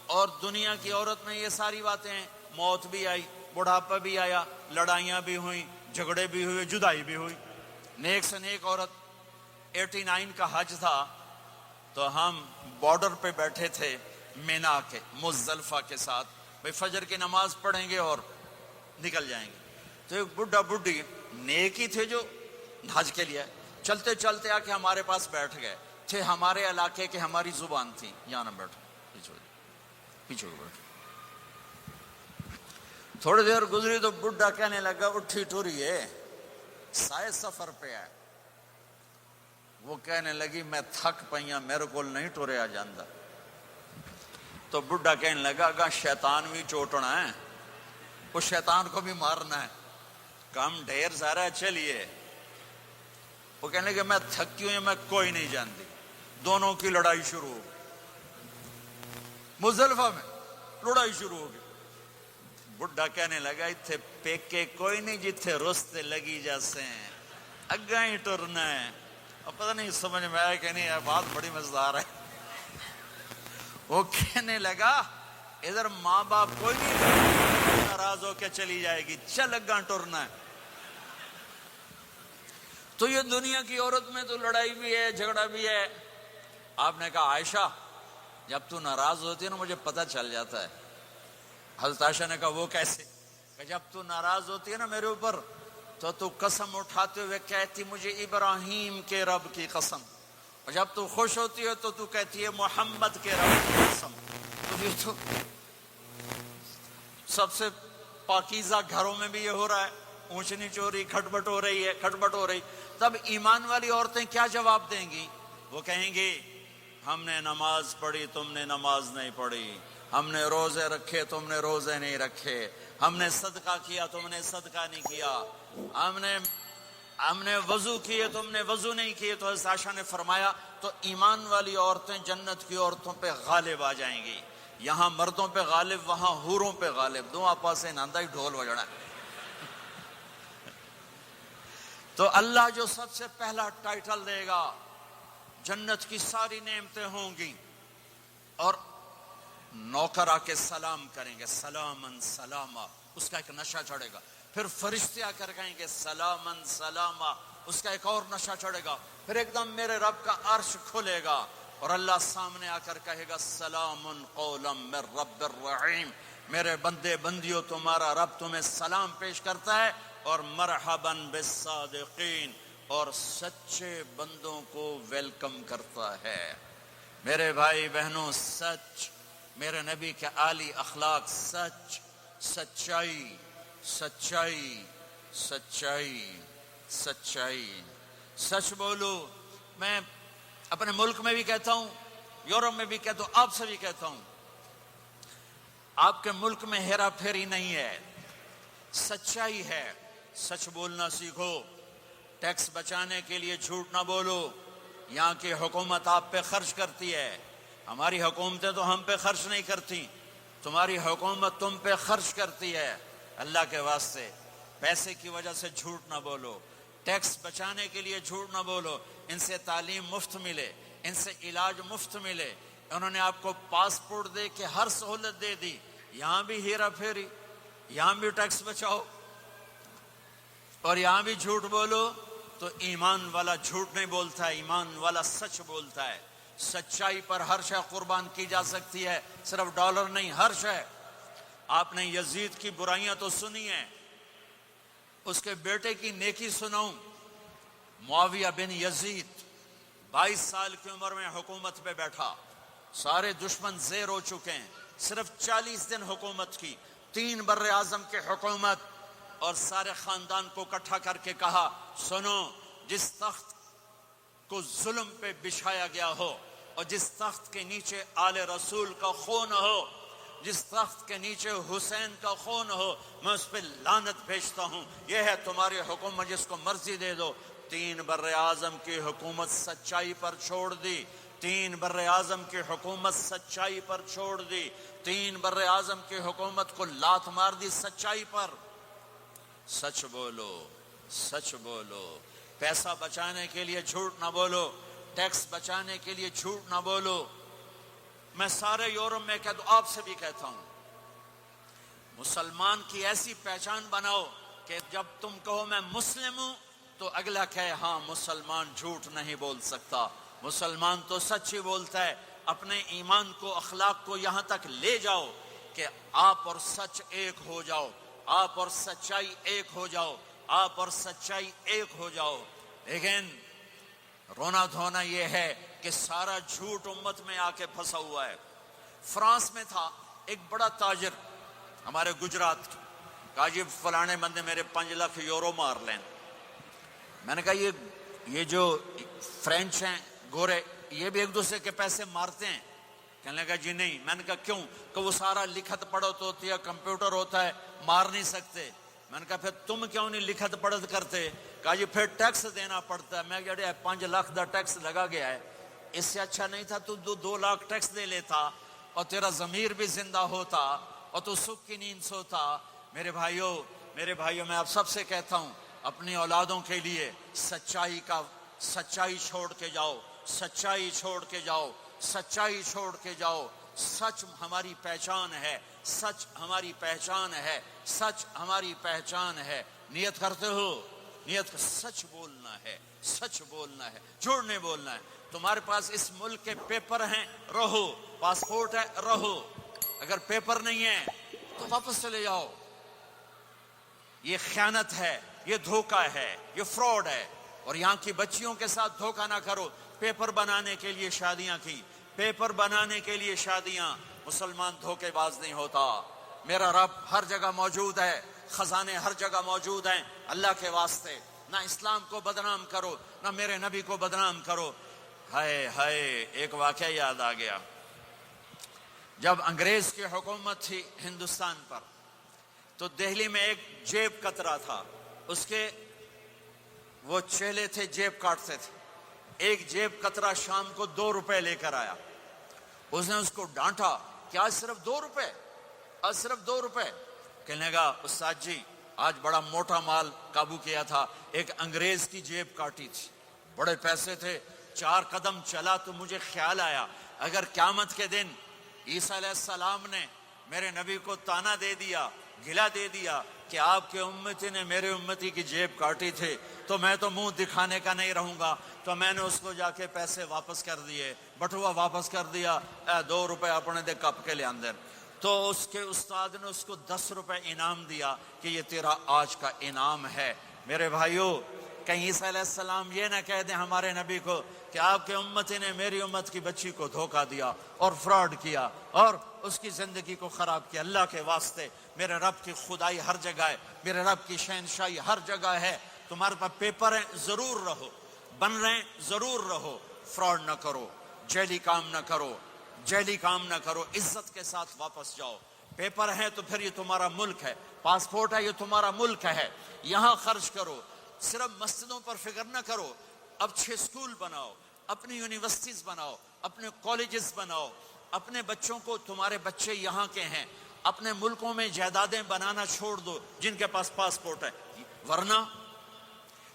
اور دنیا کی عورت میں یہ ساری باتیں ہیں، موت بھی آئی، بڑھاپا بھی آیا، لڑائیاں بھی ہوئیں، جھگڑے بھی ہوئے، جدائی بھی ہوئی. نیک سے نیک عورت. 89 کا حج تھا تو ہم بارڈر پہ بیٹھے تھے مینا کے مزدلفہ کے ساتھ. بھئی فجر کی نماز پڑھیں گے اور نکل جائیں گے. تو ایک بڈھا بڈھی نیک ہی تھے جو حج کے لیے چلتے چلتے آ کے ہمارے پاس بیٹھ گئے. تھے ہمارے علاقے کے، ہماری زبان تھی. یہاں نہ بیٹھو، پیچھے بیٹھو. تھوڑی دیر گزری تو بڈھا کہنے لگا اٹھی ٹوریے سائے سفر پہ آئے. وہ کہنے لگی میں تھک پئیاں، میرے کو نہیں ٹوریا جاندہ. تو بڈھا کہنے لگا اگا شیطان بھی چوٹنا ہے، اس شیطان کو بھی مارنا ہے، کام ڈھیر سارا چلیے. وہ کہنے لگے میں تھکی ہوں، میں کوئی نہیں جانتی. دونوں کی لڑائی شروع ہو گئی. مزدلفہ میں لڑائی شروع ہو گئی. بڈھا کہنے لگا اتھے پیکے کوئی نہیں جتھے رستے لگی جیسے ہیں، اگا ہی ٹرنا ہے. اب پتہ نہیں سمجھ میں آیا کہ نہیں، بات بڑی مزدار ہے. وہ کہنے لگا ادھر ماں باپ کوئی نہیں، ناراض ہو کے چلی جائے گی، چل اگاں ٹرنا ہے. تو یہ دنیا کی عورت میں تو لڑائی بھی ہے، جھگڑا بھی ہے. آپ نے کہا عائشہ جب تو ناراض ہوتی ہے نا مجھے پتہ چل جاتا ہے. حضرت عائشہ نے کہا وہ کیسے؟ کہ جب تو ناراض ہوتی ہے نا میرے اوپر تو قسم اٹھاتے ہوئے کہتی مجھے ابراہیم کے رب کی قسم، اور جب تو خوش ہوتی ہے تو کہتی ہے محمد کے رب کی قسم. تو یہ تو سب سے پاکیزہ گھروں میں بھی یہ ہو رہا ہے، اونچ نیچ ہو رہی، کھٹپٹ ہو رہی ہے، کھٹپٹ ہو رہی. تب ایمان والی عورتیں کیا جواب دیں گی؟ وہ کہیں گی ہم نے نماز پڑھی تم نے نماز نہیں پڑھی، ہم نے روزے رکھے تم نے روزے نہیں رکھے، ہم نے صدقہ کیا تم نے صدقہ نہیں کیا، ہم نے وضو کیے تم نے وضو نہیں کیے. تو حضرت عائشہ نے فرمایا تو ایمان والی عورتیں جنت کی عورتوں پہ غالب آ جائیں گی. یہاں مردوں پہ غالب وہاں حوروں پہ غالب، دو آپا سے ناندہ ہی ڈھول بجنا ہے۔ تو اللہ جو سب سے پہلا ٹائٹل دے گا، جنت کی ساری نعمتیں ہوں گی، اور نوکر آ کے سلام کریں گے، سلامن سلاما، اس کا ایک نشہ چڑھے گا۔ پھر فرشتے آ کر کہیں گے سلامن سلاما، اس کا ایک اور نشہ چڑھے گا۔ پھر ایک دم میرے رب کا عرش کھلے گا اور اللہ سامنے آ کر کہے گا سلام قولا من رب الرحیم، میرے بندے بندیوں تمہارا رب تمہیں سلام پیش کرتا ہے، اور مرحبا بالصادقین، اور سچے بندوں کو ویلکم کرتا ہے۔ میرے بھائی بہنوں، سچ، میرے نبی کے عالی اخلاق، سچ، سچائی، سچائی، سچائی، سچائی، سچ بولو۔ میں اپنے ملک میں بھی کہتا ہوں، یورپ میں بھی کہتا ہوں، آپ سے بھی کہتا ہوں، آپ کے ملک میں ہیرا پھیری نہیں ہے، سچائی ہے۔ سچ بولنا سیکھو، ٹیکس بچانے کے لیے جھوٹ نہ بولو۔ یہاں کی حکومت آپ پہ خرچ کرتی ہے، ہماری حکومتیں تو ہم پہ خرچ نہیں کرتی، تمہاری حکومت تم پہ خرچ کرتی ہے۔ اللہ کے واسطے پیسے کی وجہ سے جھوٹ نہ بولو، ٹیکس بچانے کے لیے جھوٹ نہ بولو۔ ان سے تعلیم مفت ملے، ان سے علاج مفت ملے، انہوں نے آپ کو پاسپورٹ دے کے ہر سہولت دے دی، یہاں بھی ہیرا پھیری، یہاں بھی ٹیکس بچاؤ اور یہاں بھی جھوٹ بولو۔ تو ایمان والا جھوٹ نہیں بولتا ہے، ایمان والا سچ بولتا ہے۔ سچائی پر ہر شے قربان کی جا سکتی ہے، صرف ڈالر نہیں، ہر شے۔ آپ نے یزید کی برائیاں تو سنی ہیں، اس کے بیٹے کی نیکی سناؤں۔ معاویہ بن یزید 22 سال کی عمر میں حکومت پہ بیٹھا، سارے دشمن زیر ہو چکے ہیں، صرف 40 دن حکومت کی، 3 بر اعظم کی حکومت، اور سارے خاندان کو اکٹھا کر کے کہا سنو، جس تخت کو ظلم پہ بچھایا گیا ہو اور جس تخت کے نیچے آل رسول کا خون ہو، جس تخت کے نیچے حسین کا خون ہو، میں اس پہ لعنت بھیجتا ہوں۔ یہ ہے تمہاری حکومت، جس کو مرضی دے دو۔ 3 بر اعظم کی حکومت سچائی پر چھوڑ دی، 3 بر اعظم کی حکومت سچائی پر چھوڑ دی، 3 بر اعظم کی حکومت کو لات مار دی سچائی پر۔ سچ بولو، سچ بولو، پیسہ بچانے کے لیے جھوٹ نہ بولو، ٹیکس بچانے کے لیے جھوٹ نہ بولو۔ میں سارے یورپ میں کہتا ہوں، آپ سے بھی کہتا ہوں، مسلمان کی ایسی پہچان بناؤ کہ جب تم کہو میں مسلم ہوں تو اگلا کہے ہاں مسلمان جھوٹ نہیں بول سکتا، مسلمان تو سچ ہی بولتا ہے۔ اپنے ایمان کو، اخلاق کو یہاں تک لے جاؤ کہ آپ اور سچ ایک ہو جاؤ، آپ اور سچائی ایک ہو جاؤ، آپ اور سچائی ایک ہو جاؤ۔ لیکن رونا دھونا یہ ہے کہ سارا جھوٹ امت میں آ کے پھنسا ہوا ہے۔ فرانس میں تھا ایک بڑا تاجر ہمارے گجرات کی، کہا جی فلانے بندے میرے 5 لاکھ یورو مار لیں۔ میں نے کہا یہ جو فرینچ ہیں گورے، یہ بھی ایک دوسرے کے پیسے مارتے ہیں؟ کہنے لگا جی نہیں۔ میں نے کہا کیوں؟ کہ وہ سارا لکھت پڑھت ہوتی ہے، کمپیوٹر ہوتا ہے، مار نہیں سکتے۔ میں نے کہا پھر تم کیوں نہیں لکھت پڑھت کرتے؟ کہا جی پھر ٹیکس دینا پڑتا ہے۔ میں کہا 5 لاکھ دا ٹیکس لگا گیا ہے، اس سے اچھا نہیں تھا تو 2 لاکھ ٹیکس دے لیتا اور تیرا ضمیر بھی زندہ ہوتا اور تو سکھ کی نیند سوتا۔ میرے بھائیوں میں آپ سب سے کہتا ہوں، اپنی اولادوں کے لیے سچائی چھوڑ کے جاؤ، سچائی چھوڑ کے جاؤ، سچائی چھوڑ کے جاؤ۔ سچ ہماری پہچان ہے، سچ ہماری پہچان ہے، سچ ہماری پہچان ہے۔ نیت کرتے ہو، نیت سچ بولنا ہے، سچ بولنا ہے، جھوٹ نہیں بولنا ہے۔ تمہارے پاس اس ملک کے پیپر ہیں، رہو، پاسپورٹ ہے، رہو۔ اگر پیپر نہیں ہے تو واپس چلے جاؤ۔ یہ خیانت ہے، یہ دھوکہ ہے، یہ فراڈ ہے۔ اور یہاں کی بچیوں کے ساتھ دھوکہ نہ کرو۔ پیپر بنانے کے لیے شادیاں کی، پیپر بنانے کے لیے شادیاں۔ مسلمان دھوکے باز نہیں ہوتا۔ میرا رب ہر جگہ موجود ہے، خزانے ہر جگہ موجود ہیں۔ اللہ کے واسطے نہ اسلام کو بدنام کرو، نہ میرے نبی کو بدنام کرو۔ ہائے ہائے، ایک واقعہ یاد آ گیا۔ جب انگریز کی حکومت تھی ہندوستان پر تو دہلی میں ایک جیب کترا تھا، اس کے وہ چیلے تھے، جیب کاٹتے تھے۔ ایک جیب کترا شام کو 2 روپے لے کر آیا۔ اس نے اس کو ڈانٹا کیا صرف 2 روپے؟ آج صرف 2 روپے؟ کہنے لگا استاد جی آج بڑا موٹا مال قابو کیا تھا، ایک انگریز کی جیب کاٹی تھی، بڑے پیسے تھے، 4 قدم چلا تو مجھے خیال آیا اگر قیامت کے دن عیسیٰ علیہ السلام نے میرے نبی کو تانا دے دیا، گلا دے دیا کہ آپ کے امتی نے میرے امتی کی جیب کاٹی تھی، تو میں تو منہ دکھانے کا نہیں رہوں گا، تو میں نے اس کو جا کے پیسے واپس کر دیے، بٹوا واپس کر دیا، 2 روپے اپنے دے کپ کے لے اندر۔ تو اس کے استاد نے اس کو 10 روپے انعام دیا کہ یہ تیرا آج کا انعام ہے۔ میرے بھائیوں، کہیں عیسیٰ علیہ السلام یہ نہ کہہ دیں ہمارے نبی کو کہ آپ کے امتی نے میری امت کی بچی کو دھوکہ دیا اور فراڈ کیا اور اس کی زندگی کو خراب کیا۔ اللہ کے واسطے، میرے رب کی خدائی ہر جگہ ہے، میرے رب کی شہنشاہی ہر جگہ ہے۔ تمہارے پاس پیپر ہیں، ضرور رہو، بن رہے ہیں ضرور رہو، فراڈ نہ کرو، جعلی کام نہ کرو، جعلی کام نہ کرو، عزت کے ساتھ واپس جاؤ۔ پیپر ہے تو پھر یہ تمہارا ملک ہے، پاسپورٹ ہے یہ تمہارا ملک ہے، یہاں خرچ کرو۔ صرف مسجدوں پر فکر نہ کرو، اب 6 سکول بناؤ، اپنی یونیورسٹیز بناؤ، اپنے کالجز بناؤ، اپنے بچوں کو، تمہارے بچے یہاں کے ہیں، اپنے ملکوں میں جائیدادیں بنانا چھوڑ دو جن کے پاس پاسپورٹ ہے، ورنہ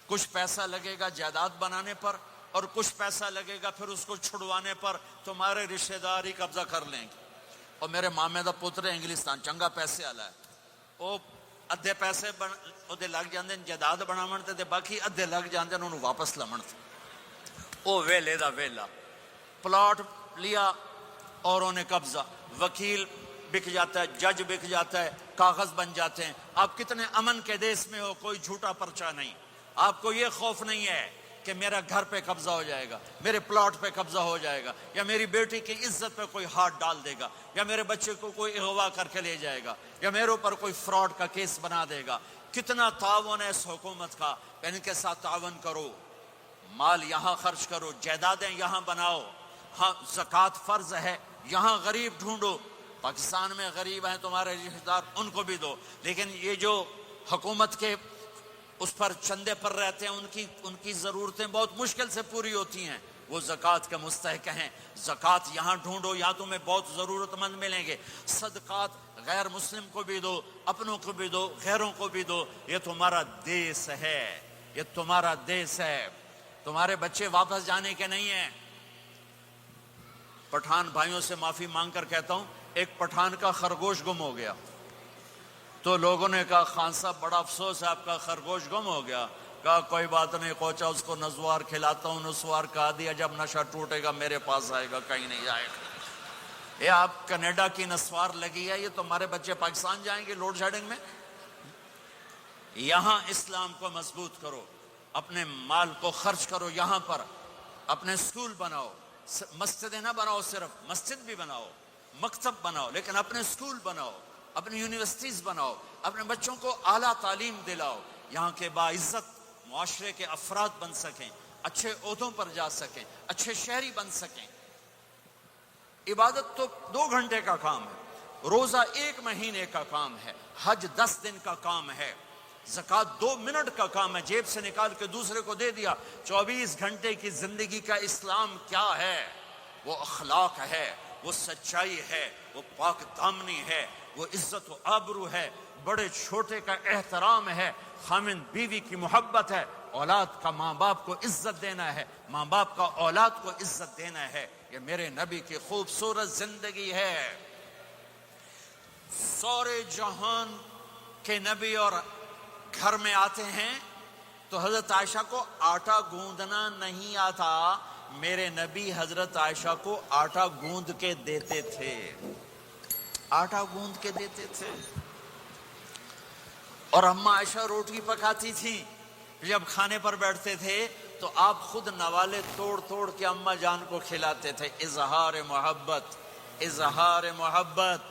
کچھ پیسہ لگے گا جائیداد بنانے پر اور کچھ پیسہ لگے گا پھر اس کو چھڑوانے پر، تمہارے رشتہ دار ہی قبضہ کر لیں گے۔ اور میرے مامے دا پتر ہے انگلستان، چنگا پیسے والا ہے، وہ ادھے پیسے وہ لگ جاندے جائیداد بناون تے باقی ادھے لگ جاندے انہوں واپس لمن تے۔ وہ ویلے دا ویلا، پلاٹ لیا اور انہیں قبضہ، وکیل بک جاتا ہے، جج بک جاتا ہے، کاغذ بن جاتے ہیں۔ آپ کتنے امن کے دیس میں ہو، کوئی جھوٹا پرچہ نہیں، آپ کو یہ خوف نہیں ہے کہ میرا گھر پہ قبضہ ہو جائے گا، میرے پلاٹ پہ قبضہ ہو جائے گا، یا میری بیٹی کی عزت پہ کوئی ہاتھ ڈال دے گا، یا میرے بچے کو کوئی اغوا کر کے لے جائے گا، یا میرے اوپر کوئی فراڈ کا کیس بنا دے گا۔ کتنا تعاون ہے اس حکومت کا، ان کے ساتھ تعاون کرو، مال یہاں خرچ کرو، جائیدادیں یہاں بناؤ، ہاں زکوٰۃ فرض ہے، یہاں غریب ڈھونڈو، پاکستان میں غریب ہیں تمہارے رشتہ دار، ان کو بھی دو، لیکن یہ جو حکومت کے اس پر چندے پر رہتے ہیں ان کی ضرورتیں بہت مشکل سے پوری ہوتی ہیں، وہ زکوٰۃ کے مستحق ہیں۔ زکوٰۃ یہاں ڈھونڈو، یہاں تمہیں بہت ضرورت مند ملیں گے۔ صدقات غیر مسلم کو بھی دو، اپنوں کو بھی دو، غیروں کو بھی دو، یہ تمہارا دیس ہے، یہ تمہارا دیس ہے، تمہارے بچے واپس جانے کے نہیں ہیں۔ پٹھان بھائیوں سے معافی مانگ کر کہتا ہوں، ایک پٹھان کا خرگوش گم ہو گیا، تو لوگوں نے کہا خان صاحب بڑا افسوس ہے آپ کا خرگوش گم ہو گیا۔ کہا کوئی بات نہیں کوچا، اس کو نسوار کھلاتا ہوں، نسوار کہا دیا جب نشہ ٹوٹے گا میرے پاس آئے گا، کہیں نہیں جائے گا۔ یہ آپ کینیڈا کی نسوار لگی ہے، یہ تمہارے بچے پاکستان جائیں گے لوڈ شیڈنگ میں؟ یہاں اسلام کو مضبوط کرو، اپنے مال کو خرچ کرو، یہاں پر اپنے سکول بناؤ، مسجدیں نہ بناؤ، صرف مسجد بھی بناؤ، مکتب بناؤ، لیکن اپنے سکول بناؤ، اپنی یونیورسٹیز بناؤ، اپنے بچوں کو اعلیٰ تعلیم دلاؤ، یہاں کے باعزت معاشرے کے افراد بن سکیں، اچھے عہدوں پر جا سکیں، اچھے شہری بن سکیں۔ عبادت تو 2 گھنٹے کا کام ہے، روزہ 1 مہینے کا کام ہے، حج 10 دن کا کام ہے، زکوٰۃ 2 منٹ کا کام ہے، جیب سے نکال کے دوسرے کو دے دیا۔ 24 گھنٹے کی زندگی کا اسلام کیا ہے؟ وہ اخلاق ہے، وہ سچائی ہے، وہ پاک دامنی ہے، وہ عزت و آبرو ہے، بڑے چھوٹے کا احترام ہے، خامن بیوی کی محبت ہے، اولاد کا ماں باپ کو عزت دینا ہے، ماں باپ کا اولاد کو عزت دینا ہے۔ یہ میرے نبی کی خوبصورت زندگی ہے۔ سورے جہان کے نبی اور گھر میں آتے ہیں تو حضرت عائشہ کو آٹا گوندنا نہیں آتا، میرے نبی حضرت عائشہ کو آٹا گوند کے دیتے تھے، آٹا گوند کے دیتے تھے۔ اور اماں عائشہ روٹی پکاتی تھی، جب کھانے پر بیٹھتے تھے تو آپ خود نوالے توڑ توڑ کے اماں جان کو کھلاتے تھے۔ اظہار محبت، اظہار محبت۔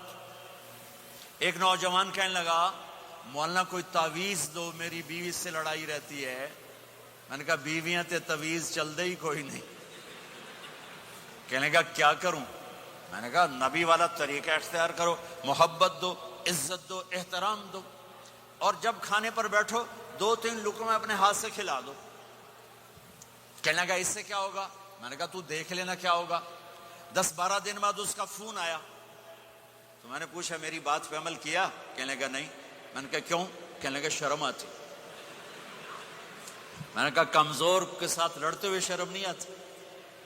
ایک نوجوان کہنے لگا مولانا کوئی تعویذ دو، میری بیوی سے لڑائی رہتی ہے۔ میں نے کہا بیویاں تے تعویذ چل دے ہی کوئی نہیں۔ کہنے لگا کیا کروں؟ میں نے کہا نبی والا طریقہ اختیار کرو، محبت دو، عزت دو، احترام دو، اور جب کھانے پر بیٹھو 2-3 لقمے اپنے ہاتھ سے کھلا دو۔ کہنے لگا اس سے کیا ہوگا؟ میں نے کہا تو دیکھ لینا کیا ہوگا۔ 10-12 دن بعد اس کا فون آیا، تو میں نے پوچھا میری بات پہ عمل کیا؟ کہنے لگا نہیں۔ میں نے کہا کیوں؟ کہنے لگا شرم آتی۔ میں نے کہا کمزور کے ساتھ لڑتے ہوئے شرم نہیں آتی؟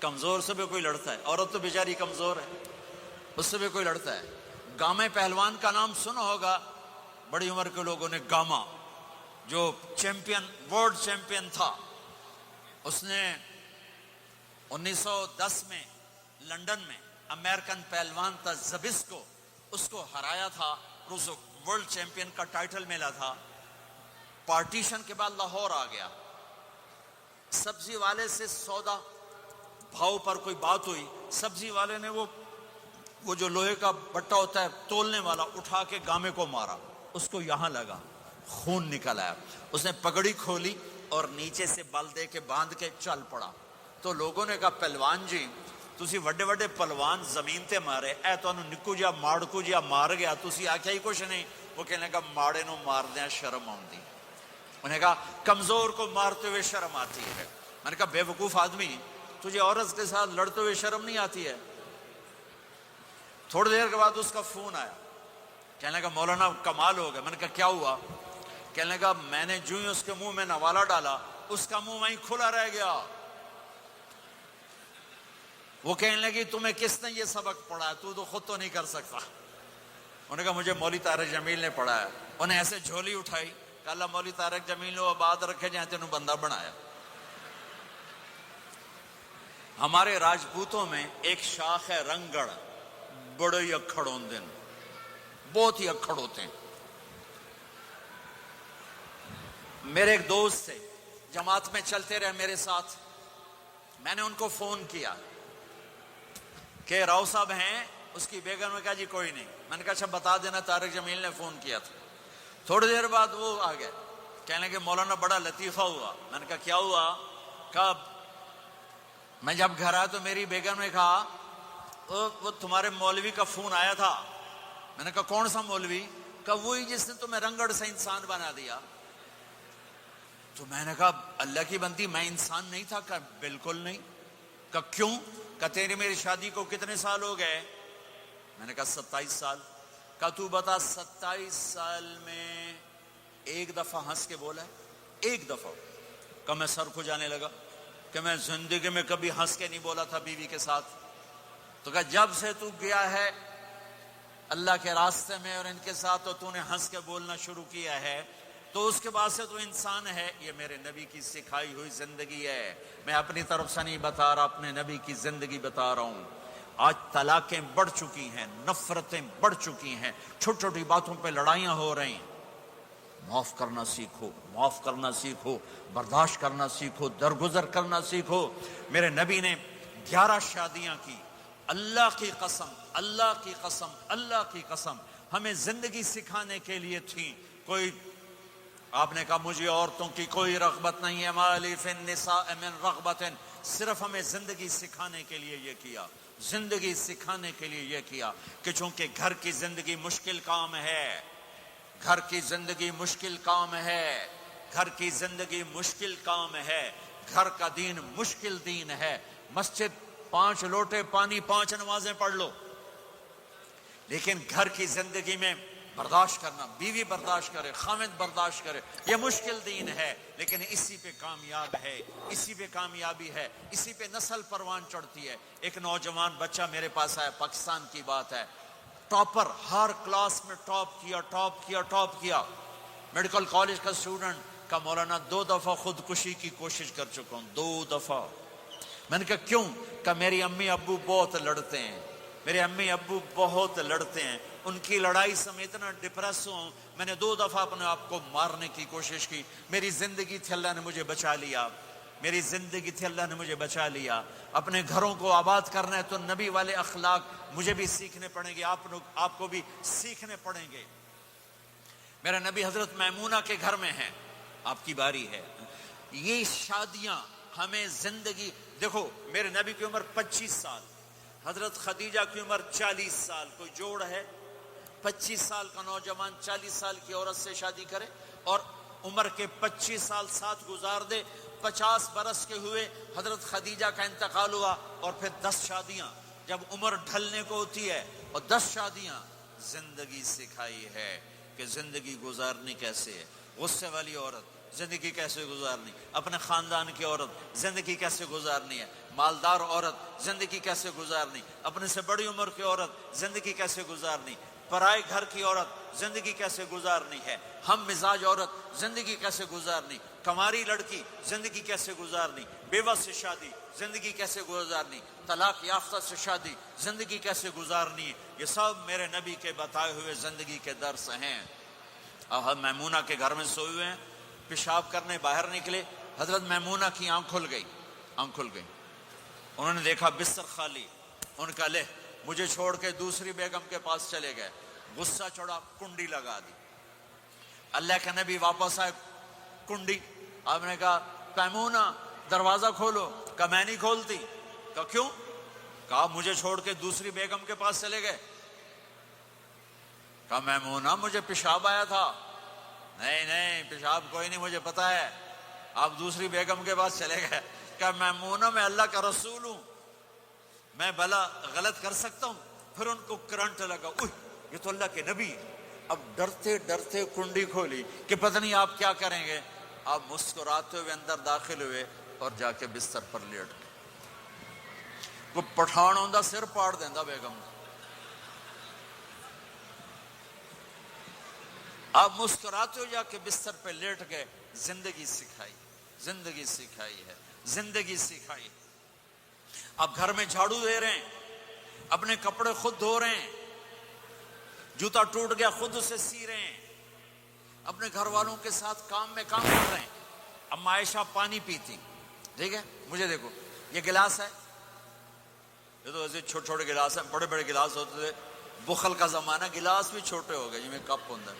کمزور سے بھی کوئی لڑتا ہے، عورت تو بیچاری کمزور ہے، اس سے بھی کوئی لڑتا ہے۔ گامے پہلوان کا نام سنا ہوگا بڑی عمر کے لوگوں نے، گاما جو چیمپئن، ورلڈ چیمپئن تھا، اس نے 1910 میں لندن میں امریکن پہلوان تھا زبسکو، اس کو ہرایا تھا، اس ورلڈ چیمپئن کا ٹائٹل ملا تھا۔ پارٹیشن کے بعد لاہور آ گیا، سبزی والے سے سودا بھاؤ پر کوئی بات ہوئی، سبزی والے نے وہ جو لوہے کا بٹا ہوتا ہے تولنے والا، اٹھا کے گامے کو مارا، اس کو یہاں لگا، خون نکل آیا۔ اس نے پگڑی کھولی اور نیچے سے بل دے کے باندھ کے چل پڑا۔ تو لوگوں نے کہا پہلوان جی تسی وڈے وڈے پہلوان زمین تے مارے، اے تانوں نکو جا ماڑکو جا مار گیا، تسی آکھیا ہی کچھ نہیں۔ وہ کہنے لگا ماڑے نو مار دیا شرم آندی۔ انہیں کہا کمزور کو مارتے ہوئے شرم آتی ہے۔ میں نے کہا بے وقوف آدمی، تجھے عورت کے ساتھ لڑتے ہوئے شرم نہیں آتی ہے؟ تھوڑی دیر کے بعد اس کا فون آیا، کہنے لگا مولانا کمال ہو گیا۔ میں نے کہا کیا ہوا؟ کہنے لگا میں نے جو ہی اس کے منہ میں نوالا ڈالا، اس کا منہ وہیں کھلا رہ گیا۔ وہ کہنے لگی تمہیں کس نے یہ سبق پڑھایا؟ تو خود تو نہیں کر سکتا۔ انہوں نے کہا مجھے مولوی طارق جمیل نے پڑھایا۔ انہیں ایسے جھولی اٹھائی کہ اللہ مولوی طارق جمیل نے آباد رکھے جہاں تینوں بندہ بنایا۔ ہمارے راجپوتوں میں ایک شاخ ہے رنگڑ، بڑے ہی اکھڑ ہوندے ہیں، بہت ہی اکھڑ ہوتے ہیں۔ میرے ایک دوست تھے، جماعت میں چلتے رہے میرے ساتھ، میں نے ان کو فون کیا کہ راؤ صاحب ہیں؟ اس کی بیگم نے کہا جی کوئی نہیں۔ میں نے کہا اچھا بتا دینا طارق جمیل نے فون کیا تھا۔ تھوڑی دیر بعد وہ آ گئے، کہنے کہ مولانا بڑا لطیفہ ہوا۔ میں نے کہا کیا ہوا؟ کب؟ میں جب گھر آیا تو میری بیگم نے کہا وہ تمہارے مولوی کا فون آیا تھا۔ میں نے کہا کون سا مولوی؟ کہا وہی جس نے تمہیں رنگڑ سے انسان بنا دیا۔ تو میں نے کہا اللہ کی بندی میں انسان نہیں تھا؟ کہا بالکل نہیں۔ کہا کیوں؟ کہا تیری میری شادی کو کتنے سال ہو گئے؟ میں نے کہا 27 سال۔ کہا تو بتا 27 سال میں ایک دفعہ ہنس کے بولا ہے؟ ایک دفعہ؟ کہا میں سر کو جانے لگا کہ میں زندگی میں کبھی ہنس کے نہیں بولا تھا بیوی کے ساتھ۔ تو کہا جب سے تو گیا ہے اللہ کے راستے میں اور ان کے ساتھ تو نے ہنس کے بولنا شروع کیا ہے تو اس کے بعد سے تو انسان ہے۔ یہ میرے نبی کی سکھائی ہوئی زندگی ہے، میں اپنی طرف سے نہیں بتا رہا، اپنے نبی کی زندگی بتا رہا ہوں۔ آج طلاقیں بڑھ چکی ہیں، نفرتیں بڑھ چکی ہیں، چھوٹی چھوٹی باتوں پہ لڑائیاں ہو رہی ہیں۔ معاف کرنا سیکھو، معاف کرنا سیکھو، برداشت کرنا سیکھو، درگزر کرنا سیکھو۔ میرے نبی نے 11 شادیاں کی۔ اللہ کی قسم، اللہ کی قسم، اللہ کی قسم ہمیں زندگی سکھانے کے لیے تھی۔ کوئی آپ نے کہا مجھے عورتوں کی کوئی رغبت نہیں ہے، مالی فی النساء من رغبت، صرف ہمیں زندگی سکھانے کے لیے یہ کیا، زندگی سکھانے کے لیے یہ کیا کہ چونکہ گھر کی زندگی مشکل کام ہے، گھر کی زندگی مشکل کام ہے، گھر کی زندگی مشکل کام ہے، گھر کا دین مشکل دین ہے۔ مسجد 5 لوٹے پانی 5 نمازیں پڑھ لو، لیکن گھر کی زندگی میں برداشت کرنا، بیوی برداشت کرے، خاوند برداشت کرے، یہ مشکل دین ہے، لیکن اسی پہ کامیاب ہے، اسی پہ کامیابی ہے، اسی پہ نسل پروان چڑھتی ہے۔ ایک نوجوان بچہ میرے پاس آیا، پاکستان کی بات ہے، ٹاپر، ہر کلاس میں ٹاپ کیا، ٹاپ کیا، ٹاپ کیا، میڈیکل کالج کا اسٹوڈنٹ، کا مولانا 2 دفعہ خودکشی کی کوشش کر چکا ہوں، 2 دفعہ۔ میں نے کہا کیوں؟ کہ میری امی ابو بہت لڑتے ہیں، میرے امی ابو بہت لڑتے ہیں، ان کی لڑائی سے میں اتنا ڈپریس ہوں، میں نے 2 دفعہ اپنے آپ کو مارنے کی کوشش کی، میری زندگی تھی اللہ نے مجھے بچا لیا، میری زندگی تھی اللہ نے مجھے بچا لیا۔ اپنے گھروں کو آباد کرنا ہے تو نبی والے اخلاق مجھے بھی سیکھنے پڑیں گے، آپ کو بھی سیکھنے پڑیں گے۔ میرا نبی حضرت میمونہ کے گھر میں ہے، آپ کی باری ہے۔ یہ شادیاں ہمیں زندگی، دیکھو میرے نبی کی عمر 25 سال، حضرت خدیجہ کی عمر 40 سال، کوئی جوڑ ہے 25 سال کا نوجوان 40 سال کی عورت سے شادی کرے اور عمر کے 25 سال ساتھ گزار دے؟ 50 برس کے ہوئے حضرت خدیجہ کا انتقال ہوا اور پھر 10 شادیاں، جب عمر ڈھلنے کو ہوتی ہے اور 10 شادیاں، زندگی سکھائی ہے کہ زندگی گزارنی کیسے ہے. غصے والی عورت زندگی کیسے گزارنی, اپنے خاندان کی عورت زندگی کیسے گزارنی ہے, مالدار عورت زندگی کیسے گزارنی, اپنے سے بڑی عمر کی عورت زندگی کیسے گزارنی, پرائے گھر کی عورت زندگی کیسے گزارنی ہے, ہم مزاج عورت زندگی کیسے گزارنی, کماری لڑکی زندگی کیسے گزارنی, بیوہ سے شادی زندگی کیسے گزارنی, طلاق یافتہ سے شادی زندگی کیسے گزارنی, یہ سب میرے نبی کے بتائے ہوئے زندگی کے درس ہیں. ہم میمونہ کے گھر میں سوئے ہوئے ہیں, پیشاب کرنے باہر نکلے, حضرت میمونہ کی آنکھ کھل گئی, انہوں نے دیکھا بستر خالی, ان کا لے مجھے چھوڑ کے دوسری بیگم کے پاس چلے گئے, غصہ چڑھا, کنڈی لگا دی. اللہ کے نبی واپس آئے, کنڈی, آپ نے کہا میمونہ دروازہ کھولو, کہا میں نہیں کھولتی, کہا کیوں, کہا مجھے چھوڑ کے دوسری بیگم کے پاس چلے گئے. کہا میمونہ مجھے پیشاب آیا تھا. نہیں پیشاب کوئی نہیں, مجھے پتا ہے, آپ دوسری بیگم کے پاس چلے گئے. کہا میمونہ میں اللہ کا رسول ہوں, میں بھلا غلط کر سکتا ہوں. پھر ان کو کرنٹ لگا, یہ تو اللہ کے نبی. اب ڈرتے ڈرتے کنڈی کھولی کہ پتہ نہیں آپ کیا کریں گے. آپ مسکراتے ہوئے اندر داخل ہوئے اور جا کے بستر پر لیٹ گئے. وہ پٹھان ہوندا سر پاڑ دیندا بیگم. آپ مسکراتے ہو جا کے بستر پہ لیٹ گئے. زندگی سکھائی ہے, زندگی سکھائی. اب گھر میں جھاڑو دے رہے ہیں, اپنے کپڑے خود دھو رہے ہیں, جوتا ٹوٹ گیا خود اسے سی رہے ہیں, اپنے گھر والوں کے ساتھ کام میں کام کر رہے ہیں. اب عائشہ پانی پیتی, ٹھیک ہے, مجھے دیکھو یہ گلاس ہے, یہ تو ایسے چھوٹے چھوٹے گلاس ہیں, بڑے بڑے گلاس ہوتے تھے, بخل کا زمانہ, گلاس بھی چھوٹے ہو گئے جی میں کپ ہوندہ.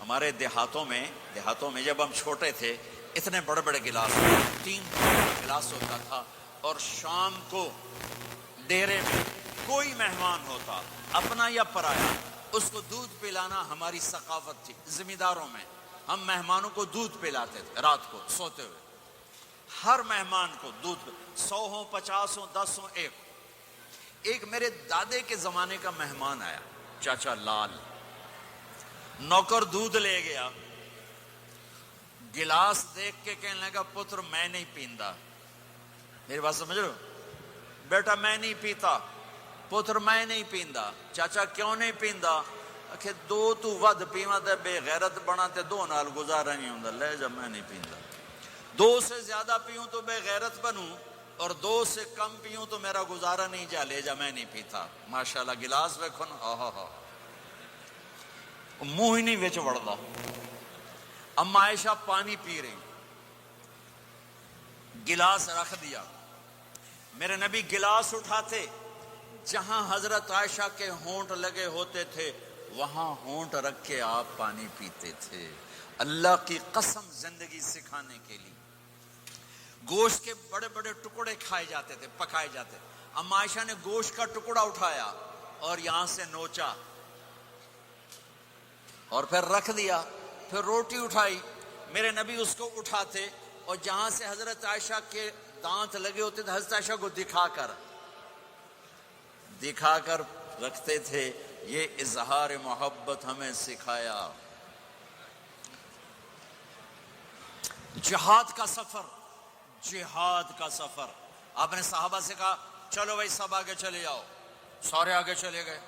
ہمارے دیہاتوں میں جب ہم چھوٹے تھے اتنے بڑے بڑے گلاس, 3 گلاس ہوتا تھا. اور شام کو ڈیرے میں کوئی مہمان ہوتا, اپنا یا پرایا, اس کو دودھ پلانا ہماری ثقافت تھی. زمینداروں میں ہم مہمانوں کو دودھ پلاتے تھے رات کو سوتے ہوئے, ہر مہمان کو دودھ, 100 ہوں 50 ہوں 10 ہوں 1. ایک میرے دادے کے زمانے کا مہمان آیا, چاچا لال, نوکر دودھ لے گیا, گلاس دیکھ کے کہنے لگا پتر میں نہیں پیندا. میری بات سمجھ رہے ہو, بیٹا میں نہیں پیتا, پتر میں نہیں پیندا. چاچا کیوں نہیں پیندا, کہ 2 تو ود پیواں تے بے غیرت بنا تے 2 نال گزارا نہیں ہوندا. لے جا میں نہیں پیندا, 2 سے زیادہ پیوں تو بے غیرت بنوں, اور 2 سے کم پیوں تو میرا گزارا نہیں جا. لے جا میں نہیں پیتا. ماشاءاللہ گلاس ویکھو نا, منہ ہی نہیں وچ وڑدا. اما عائشہ پانی پی رہی, گلاس رکھ دیا. میرے نبی گلاس اٹھاتے, جہاں حضرت عائشہ کے ہونٹ لگے ہوتے تھے وہاں ہونٹ رکھ کے آپ پانی پیتے تھے. اللہ کی قسم زندگی سکھانے کے لیے. گوشت کے بڑے بڑے ٹکڑے کھائے جاتے تھے, پکائے جاتے. اما عائشہ نے گوشت کا ٹکڑا اٹھایا اور یہاں سے نوچا اور پھر رکھ دیا. پھر روٹی اٹھائی, میرے نبی اس کو اٹھاتے اور جہاں سے حضرت عائشہ کے دانت لگے ہوتے تھے حضرت عائشہ کو دکھا کر رکھتے تھے. یہ اظہار محبت ہمیں سکھایا. جہاد کا سفر, آپ نے صحابہ سے کہا چلو بھائی سب آگے چلے جاؤ. سارے آگے چلے گئے,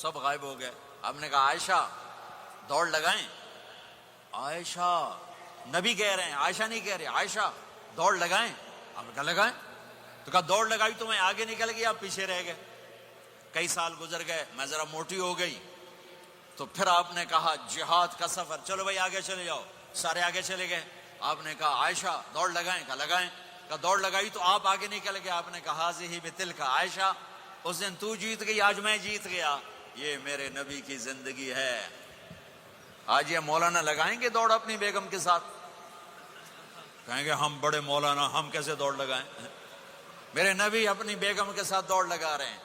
سب غائب ہو گئے. آپ نے کہا عائشہ دوڑ لگائیں. عائشہ, نبی کہہ رہے ہیں, عائشہ نہیں کہہ رہے, عائشہ دوڑ لگائیں. آپ نے کہا لگائیں. تو کہا دوڑ لگائی تو میں آگے نکل گیا, آپ پیچھے رہ گئے. کئی سال گزر گئے, میں ذرا موٹی ہو گئی, تو پھر آپ نے کہا جہاد کا سفر, چلو بھائی آگے چلے جاؤ. سارے آگے چلے گئے. آپ نے کہا عائشہ دوڑ لگائیں. کہا لگائیں. کہا دوڑ لگائی تو آپ آگے نکل گئے. آپ نے کہا حاضی بتلک عائشہ, اس دن تو جیت گئی, آج میں جیت گیا. یہ میرے نبی کی زندگی ہے. آج یہ مولانا لگائیں گے دوڑ اپنی بیگم کے ساتھ, کہیں گے ہم بڑے مولانا, ہم کیسے دوڑ لگائیں. میرے نبی اپنی بیگم کے ساتھ دوڑ لگا رہے ہیں.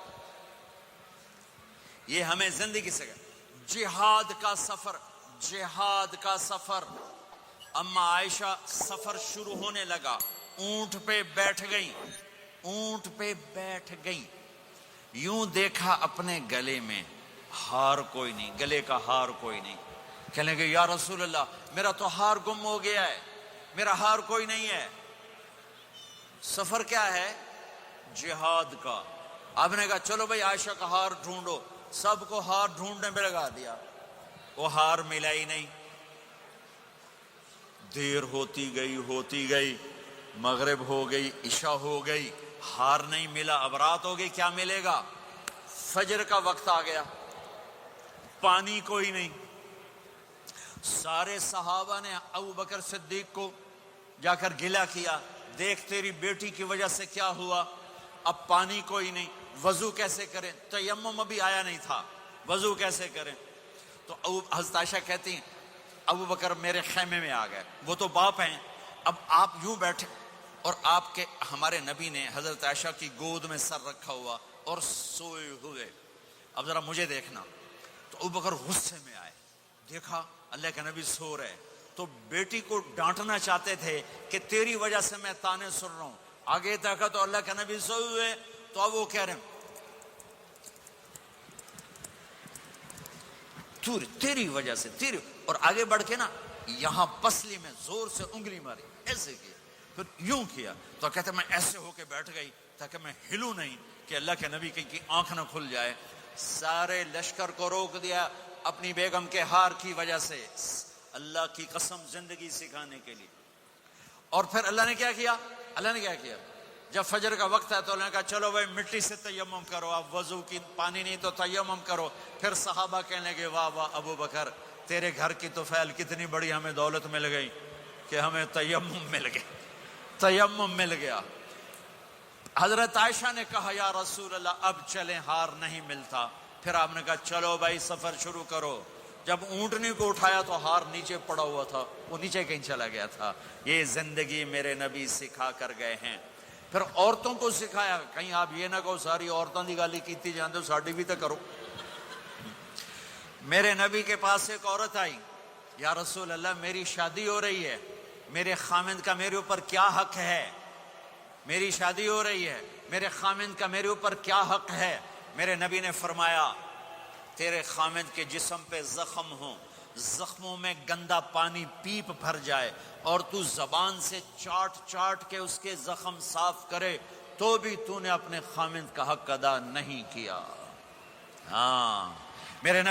یہ ہمیں زندگی سے جہاد کا سفر. اما عائشہ سفر شروع ہونے لگا, اونٹ پہ بیٹھ گئی. یوں دیکھا اپنے گلے میں, ہار کوئی نہیں، گلے کا ہار کوئی نہیں. کہنے لگے یا رسول اللہ میرا تو ہار گم ہو گیا ہے، میرا ہار کوئی نہیں ہے. سفر کیا ہے؟ جہاد کا. آپ نے کہا چلو بھائی عائشہ کا ہار ڈھونڈو. سب کو ہار ڈھونڈنے میں لگا دیا، وہ ہار ملا ہی نہیں. دیر ہوتی گئی، مغرب ہو گئی، عشاء ہو گئی، ہار نہیں ملا. اب رات ہو گئی، کیا ملے گا؟ فجر کا وقت آ گیا، پانی کوئی نہیں. سارے صحابہ نے ابو بکر صدیق کو جا کر گلہ کیا، دیکھ تیری بیٹی کی وجہ سے کیا ہوا. اب پانی کوئی نہیں، وضو کیسے کریں؟ تیمم ابھی آیا نہیں تھا، وضو کیسے کریں؟ تو حضرت عائشہ کہتی ہیں ابو بکر میرے خیمے میں آ گئے، وہ تو باپ ہیں. اب آپ یوں بیٹھے اور آپ کے ہمارے نبی نے حضرت عائشہ کی گود میں سر رکھا ہوا اور سوئے ہوئے. اب ذرا مجھے دیکھنا. تو ابو بکر غصے میں آئے، دیکھا اللہ کے نبی سو رہے، تو بیٹی کو ڈانٹنا چاہتے تھے کہ تیری وجہ سے میں تانے سن رہا ہوں. آگے دیکھا تو اللہ کے نبی سوئے ہوئے. تو اب وہ کہہ رہے ہیں تیری وجہ سے تیری، اور آگے بڑھ کے نا یہاں پسلی میں زور سے انگلی ماری، ایسے کیا، پھر یوں کیا. تو کہتے میں ایسے ہو کے بیٹھ گئی تاکہ میں ہلوں نہیں کہ اللہ کے نبی کی آنکھ نہ کھل جائے. سارے لشکر کو روک دیا اپنی بیگم کے ہار کی وجہ سے، اللہ کی قسم زندگی سکھانے کے لیے. اور پھر اللہ نے کیا کیا؟ جب فجر کا وقت ہے تو اللہ نے کہا چلو بھائی مٹی سے تیمم کرو. آپ وضو کی پانی نہیں تو تیمم کرو. پھر صحابہ کہنے لگے واہ واہ ابو بکر تیرے گھر کی تو فعل کتنی بڑی ہمیں دولت مل گئی کہ ہمیں تیمم مل گیا. حضرت عائشہ نے کہا یا رسول اللہ اب چلیں، ہار نہیں ملتا. پھر آپ نے کہا چلو بھائی سفر شروع کرو. جب اونٹنی کو اٹھایا تو ہار نیچے پڑا ہوا تھا، وہ نیچے کہیں چلا گیا تھا. یہ زندگی میرے نبی سکھا کر گئے ہیں. پھر عورتوں کو سکھایا، کہیں آپ یہ نہ کہو ساری عورتوں کی گالی کیتی جاندے ہو، ساڈی بھی تو کرو. میرے نبی کے پاس ایک عورت آئی، یا رسول اللہ میری شادی ہو رہی ہے، میرے خامند کا میرے اوپر کیا حق ہے؟ میری شادی ہو رہی ہے، میرے خامند کا میرے اوپر کیا حق ہے؟ میرے نبی نے فرمایا تیرے خامند کے جسم پہ زخم ہوں، زخموں میں گندا پانی پیپ بھر جائے اور تو زبان سے چاٹ کے اس کے زخم صاف کرے تو بھی تو نے اپنے خامند کا حق ادا نہیں کیا. ہاں میرے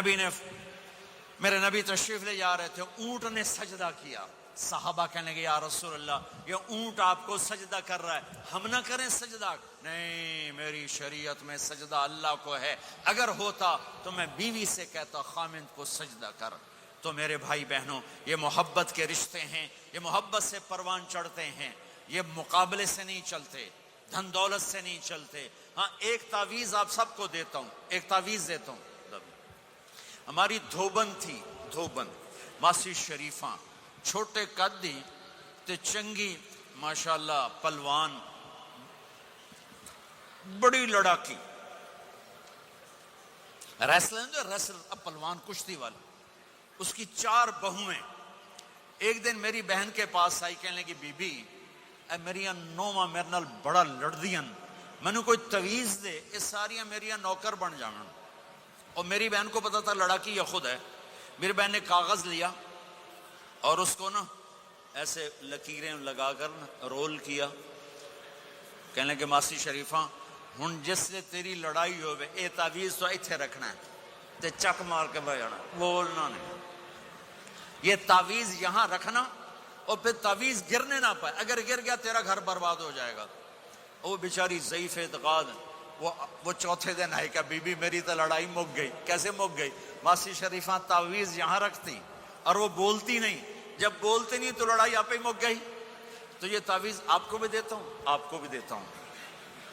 نبی تشریف لے جا رہے تھے، اونٹ نے سجدہ کیا. صحابہ کہنے لگے یا رسول اللہ یہ اونٹ آپ کو سجدہ کر رہا ہے، ہم نہ کریں سجدہ؟ نہیں، میری شریعت میں سجدہ اللہ کو ہے. اگر ہوتا تو میں بیوی سے کہتا خامند کو سجدہ کر. تو میرے بھائی بہنوں یہ محبت کے رشتے ہیں، یہ محبت سے پروان چڑھتے ہیں، یہ مقابلے سے نہیں چلتے، دھن دولت سے نہیں چلتے. ہاں ایک تعویذ آپ سب کو دیتا ہوں، ایک تعویذ دیتا ہوں. ہماری دھوبن تھی، ماسی شریفاں، چھوٹے قدی تے چنگی ماشاءاللہ پلوان، بڑی لڑاکی ریسلر پلوان کشتی والا. اس کی 4 بہویں. ایک دن میری بہن کے پاس آئی، کہنے لگی بی بی اے میریاں نوواں میرے نال بڑا لڑدیاں، مینوں کوئی تویز دے، یہ ساریاں میریاں نوکر بن جاون. اور میری بہن کو پتا تھا لڑاکی یہ خود ہے. میری بہن نے کاغذ لیا اور اس کو نا ایسے لکیریں لگا کر رول کیا. کہنے کہ ماسی شریفاں ہن جس سے تیری لڑائی ہوئے اے تعویذ تو ایتھے رکھنا ہے تے چک مار کے بہ جانا، بولنا نہیں. یہ تعویذ یہاں رکھنا اور پھر تعویذ گرنے نہ پائے، اگر گر گیا تیرا گھر برباد ہو جائے گا. وہ بیچاری ضعیف اعتقاد، وہ چوتھے دن آئی کہ بی بی میری تو لڑائی مک گئی. کیسے مک گئی؟ ماسی شریفاں تعویذ یہاں رکھتی اور وہ بولتی نہیں، جب بولتے نہیں تو لڑائی آپ ہی مک گئی. تو یہ تعویذ آپ کو بھی دیتا ہوں، آپ کو بھی دیتا ہوں.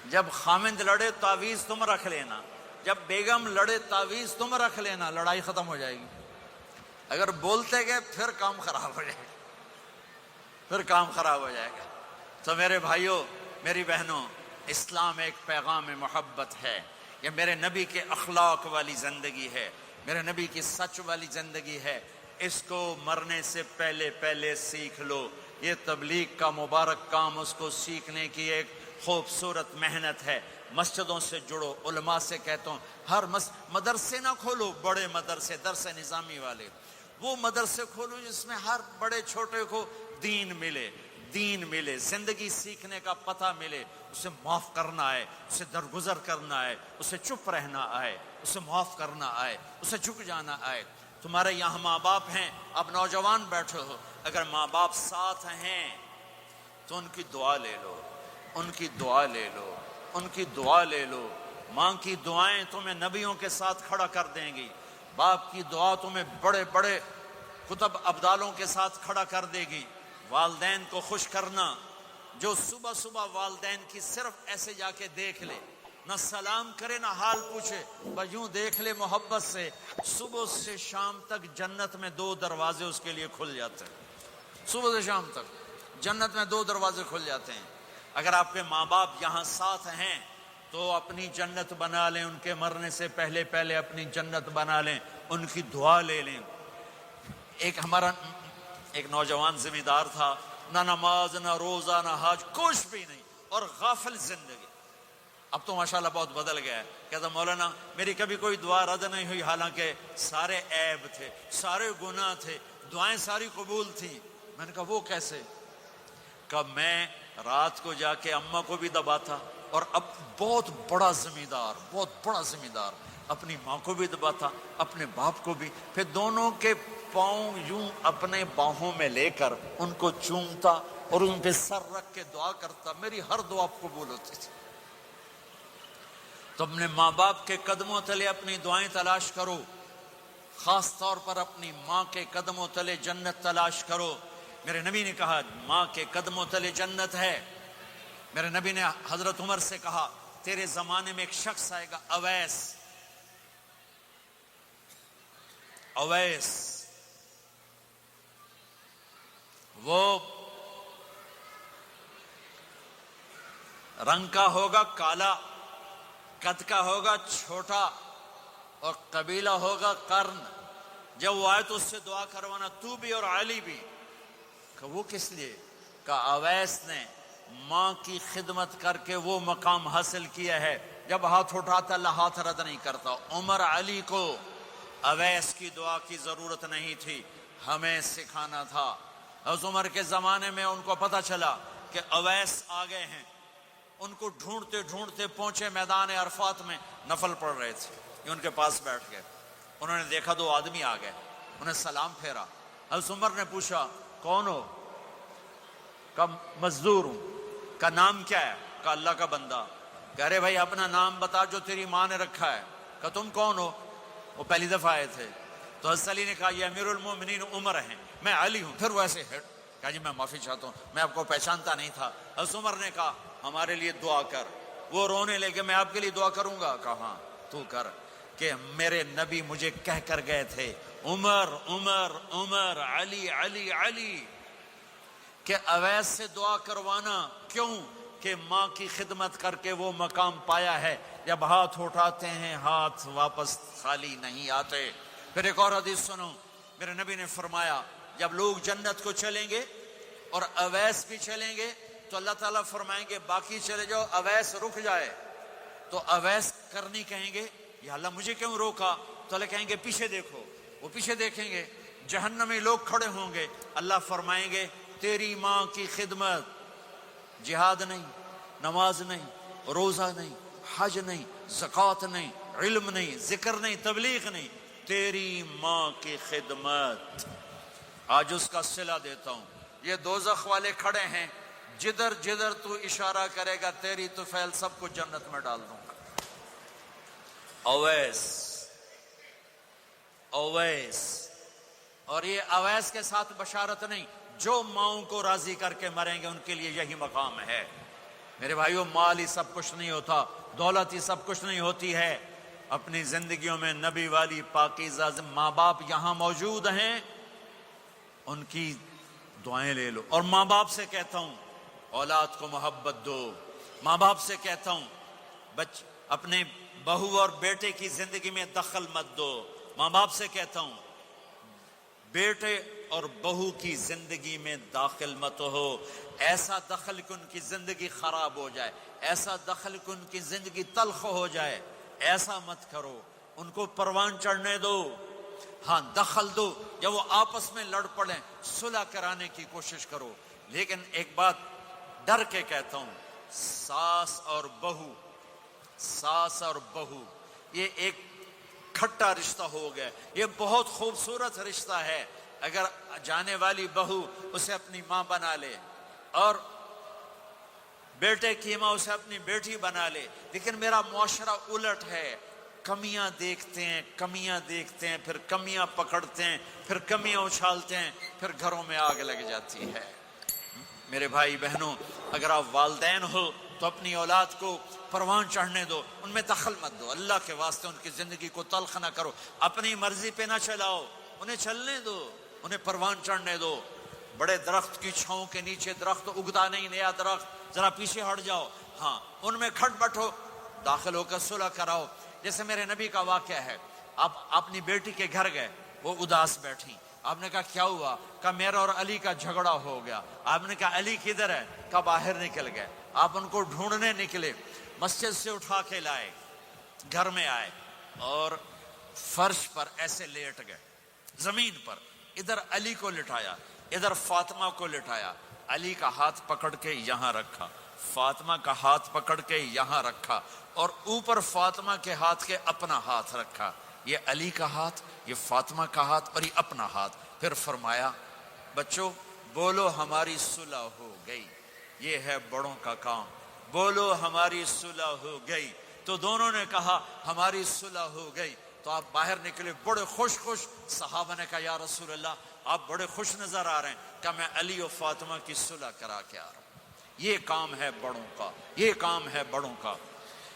جب خامند لڑے تعویذ تم رکھ لینا، جب بیگم لڑے تعویذ تم رکھ لینا، لڑائی ختم ہو جائے گی. اگر بولتے گئے پھر کام خراب ہو جائے گا. تو میرے بھائیوں میری بہنوں، اسلام ایک پیغام محبت ہے. یہ میرے نبی کے اخلاق والی زندگی ہے، میرے نبی کی سچ والی زندگی ہے. اس کو مرنے سے پہلے سیکھ لو. یہ تبلیغ کا مبارک کام اس کو سیکھنے کی ایک خوبصورت محنت ہے. مسجدوں سے جڑو. علماء سے کہتا ہوں ہر مدرسے نہ کھولو، بڑے مدرسے درس نظامی والے، وہ مدرسے کھولو جس میں ہر بڑے چھوٹے کو دین ملے، زندگی سیکھنے کا پتہ ملے، اسے معاف کرنا آئے، اسے درگزر کرنا آئے، اسے چپ رہنا آئے، اسے معاف کرنا آئے، اسے جھک جانا آئے. تمہارے یہاں ماں باپ ہیں، اب نوجوان بیٹھے ہو، اگر ماں باپ ساتھ ہیں تو ان کی دعا لے لو، ان کی دعا لے لو، ان کی دعا لے لو. ماں کی دعائیں تمہیں نبیوں کے ساتھ کھڑا کر دیں گی، باپ کی دعا تمہیں بڑے بڑے کتب ابدالوں کے ساتھ کھڑا کر دے گی. والدین کو خوش کرنا، جو صبح صبح والدین کی صرف ایسے جا کے دیکھ لے، نہ سلام کرے نہ حال پوچھے، بس یوں دیکھ لے محبت سے، صبح سے شام تک جنت میں 2 دروازے اس کے لیے کھل جاتے ہیں. صبح سے شام تک جنت میں 2 دروازے کھل جاتے ہیں. اگر آپ کے ماں باپ یہاں ساتھ ہیں تو اپنی جنت بنا لیں، ان کے مرنے سے پہلے اپنی جنت بنا لیں، ان کی دعا لے لیں. ایک نوجوان ذمہ دار تھا، نہ نماز نہ روزہ نہ حج، کچھ بھی نہیں، اور غافل زندگی. اب تو ماشاءاللہ بہت بدل گیا ہے. کہتا مولانا میری کبھی کوئی دعا رد نہیں ہوئی، حالانکہ سارے عیب تھے، سارے گناہ تھے، دعائیں ساری قبول تھیں. میں نے کہا وہ کیسے؟ کہ میں رات کو جا کے اماں کو بھی دباتا، اور اب بہت بڑا ذمہ دار اپنی ماں کو بھی دباتا، اپنے باپ کو بھی، پھر دونوں کے پاؤں یوں اپنے باہوں میں لے کر ان کو چومتا اور ان پہ سر رکھ کے دعا کرتا. میری ہر دعا قبول ہوتی تھی. تو اپنے ماں باپ کے قدموں تلے اپنی دعائیں تلاش کرو، خاص طور پر اپنی ماں کے قدموں تلے جنت تلاش کرو. میرے نبی نے کہا ماں کے قدموں تلے جنت ہے. میرے نبی نے حضرت عمر سے کہا تیرے زمانے میں ایک شخص آئے گا، اویس، وہ رنگ کا ہوگا کالا، قد کا ہوگا چھوٹا، اور قبیلہ ہوگا قرن. جب وہ آئے تو اس سے دعا کروانا، تو بھی اور علی بھی. کہ وہ کس لیے؟ کہ اویس نے ماں کی خدمت کر کے وہ مقام حاصل کیا ہے. جب ہاتھ اٹھاتا اللہ ہاتھ رد نہیں کرتا. عمر علی کو اویس کی دعا کی ضرورت نہیں تھی، ہمیں سکھانا تھا. حضرت عمر کے زمانے میں ان کو پتہ چلا کہ اویس آ گئے ہیں، ان کو ڈھونڈتے ڈھونڈتے پہنچے میدان عرفات میں، نفل پڑھ رہے تھے. یہ ان کے پاس بیٹھ گئے. انہوں نے دیکھا 2 آدمی آ گئے، انہیں سلام پھیرا. حضرت عمر نے پوچھا کون ہو؟ کہ مزدور ہوں. کا نام کیا ہے؟ کہ اللہ کا بندہ. کہ ارے بھائی اپنا نام بتا جو تیری ماں نے رکھا ہے. کہ تم کون ہو؟ وہ پہلی دفعہ آئے تھے. تو حضرت علی نے کہا یہ امیر المومنین عمر ہیں، میں علی ہوں. پھر وہ ایسے کہا جی میں معافی چاہتا ہوں، میں آپ کو پہچانتا نہیں تھا. حضرت عمر نے کہا ہمارے لیے دعا کر. وہ رونے لگے میں آپ کے لیے دعا کروں گا. کہا ہاں تو کر. کہ میرے نبی مجھے کہہ کر گئے تھے عمر عمر عمر، علی علی علی. کہ اویس سے دعا کروانا کیوں؟ کہ ماں کی خدمت کر کے وہ مقام پایا ہے. جب ہاتھ اٹھاتے ہیں ہاتھ واپس خالی نہیں آتے. پھر ایک اور حدیث سنو، میرے نبی نے فرمایا جب لوگ جنت کو چلیں گے اور اویس بھی چلیں گے تو اللہ تعالیٰ فرمائیں گے باقی چلے جاؤ، اویس رک جائے. تو اویس کرنی کہیں گے یا اللہ مجھے کیوں روکا؟ تو اللہ کہیں گے پیچھے دیکھو. وہ پیچھے دیکھیں گے، جہنمی لوگ کھڑے ہوں گے. اللہ فرمائیں گے تیری ماں کی خدمت، جہاد نہیں، نماز نہیں، روزہ نہیں، حج نہیں، زکوٰۃ نہیں، علم نہیں، ذکر نہیں، تبلیغ نہیں، تیری ماں کی خدمت. آج اس کا صلہ دیتا ہوں. یہ دوزخ والے کھڑے ہیں، جدھر جدھر تو اشارہ کرے گا تیری طفیل سب کو جنت میں ڈال دوں گا. اویس. اور یہ اویس کے ساتھ بشارت نہیں، جو ماؤں کو راضی کر کے مریں گے ان کے لیے یہی مقام ہے. میرے بھائیو مال ہی سب کچھ نہیں ہوتا، دولت ہی سب کچھ نہیں ہوتی ہے. اپنی زندگیوں میں نبی والی پاکیزہ ماں باپ یہاں موجود ہیں، ان کی دعائیں لے لو. اور ماں باپ سے کہتا ہوں اولاد کو محبت دو. ماں باپ سے کہتا ہوں اپنے بہو اور بیٹے کی زندگی میں دخل مت دو. ماں باپ سے کہتا ہوں بیٹے اور بہو کی زندگی میں داخل مت ہو، ایسا دخل کہ ان کی زندگی خراب ہو جائے، ایسا دخل کہ ان کی زندگی تلخ ہو جائے، ایسا مت کرو، ان کو پروان چڑھنے دو۔ ہاں دخل دو، یا وہ آپس میں لڑ پڑیں، صلح کرانے کی کوشش کرو، لیکن ایک بات ڈر کے کہتا ہوں، ساس اور بہو یہ ایک کھٹا رشتہ ہو گیا، یہ بہت خوبصورت رشتہ ہے۔ اگر جانے والی بہو اسے اپنی ماں بنا لے اور بیٹے کی ماں اسے اپنی بیٹی بنا لے، لیکن میرا معاشرہ الٹ ہے، کمیاں دیکھتے ہیں، پھر کمیاں پکڑتے ہیں، پھر کمیاں اچھالتے ہیں، پھر گھروں میں آگ لگ جاتی ہے۔ میرے بھائی بہنوں، اگر آپ والدین ہو تو اپنی اولاد کو پروان چڑھنے دو، ان میں دخل مت دو، اللہ کے واسطے ان کی زندگی کو تلخ نہ کرو، اپنی مرضی پہ نہ چلاؤ، انہیں چلنے دو، انہیں پروان چڑھنے دو۔ بڑے درخت کی چھاؤں کے نیچے درخت اگتا نہیں، نیا درخت، ذرا پیچھے ہٹ جاؤ، ہاں ان میں کھٹ بٹو، داخل ہو کر صلح کراؤ۔ جیسے میرے نبی کا واقعہ ہے، آپ اپنی بیٹی کے گھر گئے، وہ اداس بیٹھی، آپ نے کہا کیا ہوا؟ کہا میرا اور علی کا جھگڑا ہو گیا۔ آپ نے کہا علی کدھر ہے؟ کہا باہر نکل گئے۔ آپ ان کو ڈھونڈنے نکلے، مسجد سے اٹھا کے لائے، گھر میں آئے اور فرش پر ایسے لیٹ گئے، زمین پر، ادھر علی کو لٹایا، ادھر فاطمہ کو لٹایا، علی کا ہاتھ پکڑ کے یہاں رکھا، فاطمہ کا ہاتھ پکڑ کے یہاں رکھا، اور اوپر فاطمہ کے ہاتھ کے اپنا ہاتھ رکھا، یہ علی کا ہاتھ، یہ فاطمہ کا ہاتھ اور یہ اپنا ہاتھ۔ پھر فرمایا بچوں بولو ہماری صلح ہو گئی، یہ ہے بڑوں کا کام، بولو ہماری صلح ہو گئی۔ تو دونوں نے کہا ہماری صلح ہو گئی۔ تو آپ باہر نکلے بڑے خوش، صحابہ نے کہا یا رسول اللہ آپ بڑے خوش نظر آ رہے ہیں۔ کہ میں علی و فاطمہ کی صلح کرا کے آ رہا ہوں، یہ کام ہے بڑوں کا، یہ کام ہے بڑوں کا۔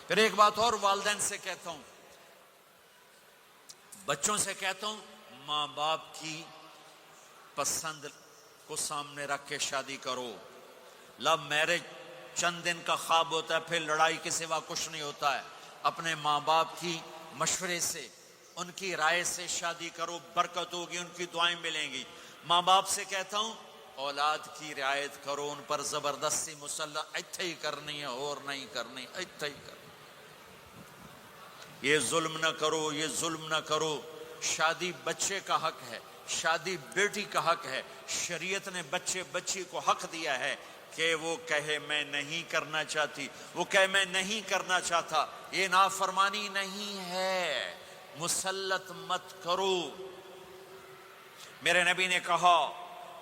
پھر ایک بات اور والدین سے کہتا ہوں، بچوں سے کہتا ہوں، ماں باپ کی پسند کو سامنے رکھ کے شادی کرو۔ لو میرج چند دن کا خواب ہوتا ہے، پھر لڑائی کے سوا کچھ نہیں ہوتا ہے۔ اپنے ماں باپ کی مشورے سے، ان کی رائے سے شادی کرو، برکت ہوگی، ان کی دعائیں ملیں گی۔ ماں باپ سے کہتا ہوں اولاد کی رعایت کرو، ان پر زبردستی مسلط ایتھے ہی کرنی ہے اور نہیں کرنی، ایتھے ہی کرنی، یہ ظلم نہ کرو، یہ ظلم نہ کرو۔ شادی بچے کا حق ہے، شادی بیٹی کا حق ہے، شریعت نے بچی کو حق دیا ہے کہ وہ کہے میں نہیں کرنا چاہتی، وہ کہے میں نہیں کرنا چاہتا، یہ نافرمانی نہیں ہے، مسلط مت کرو۔ میرے نبی نے کہا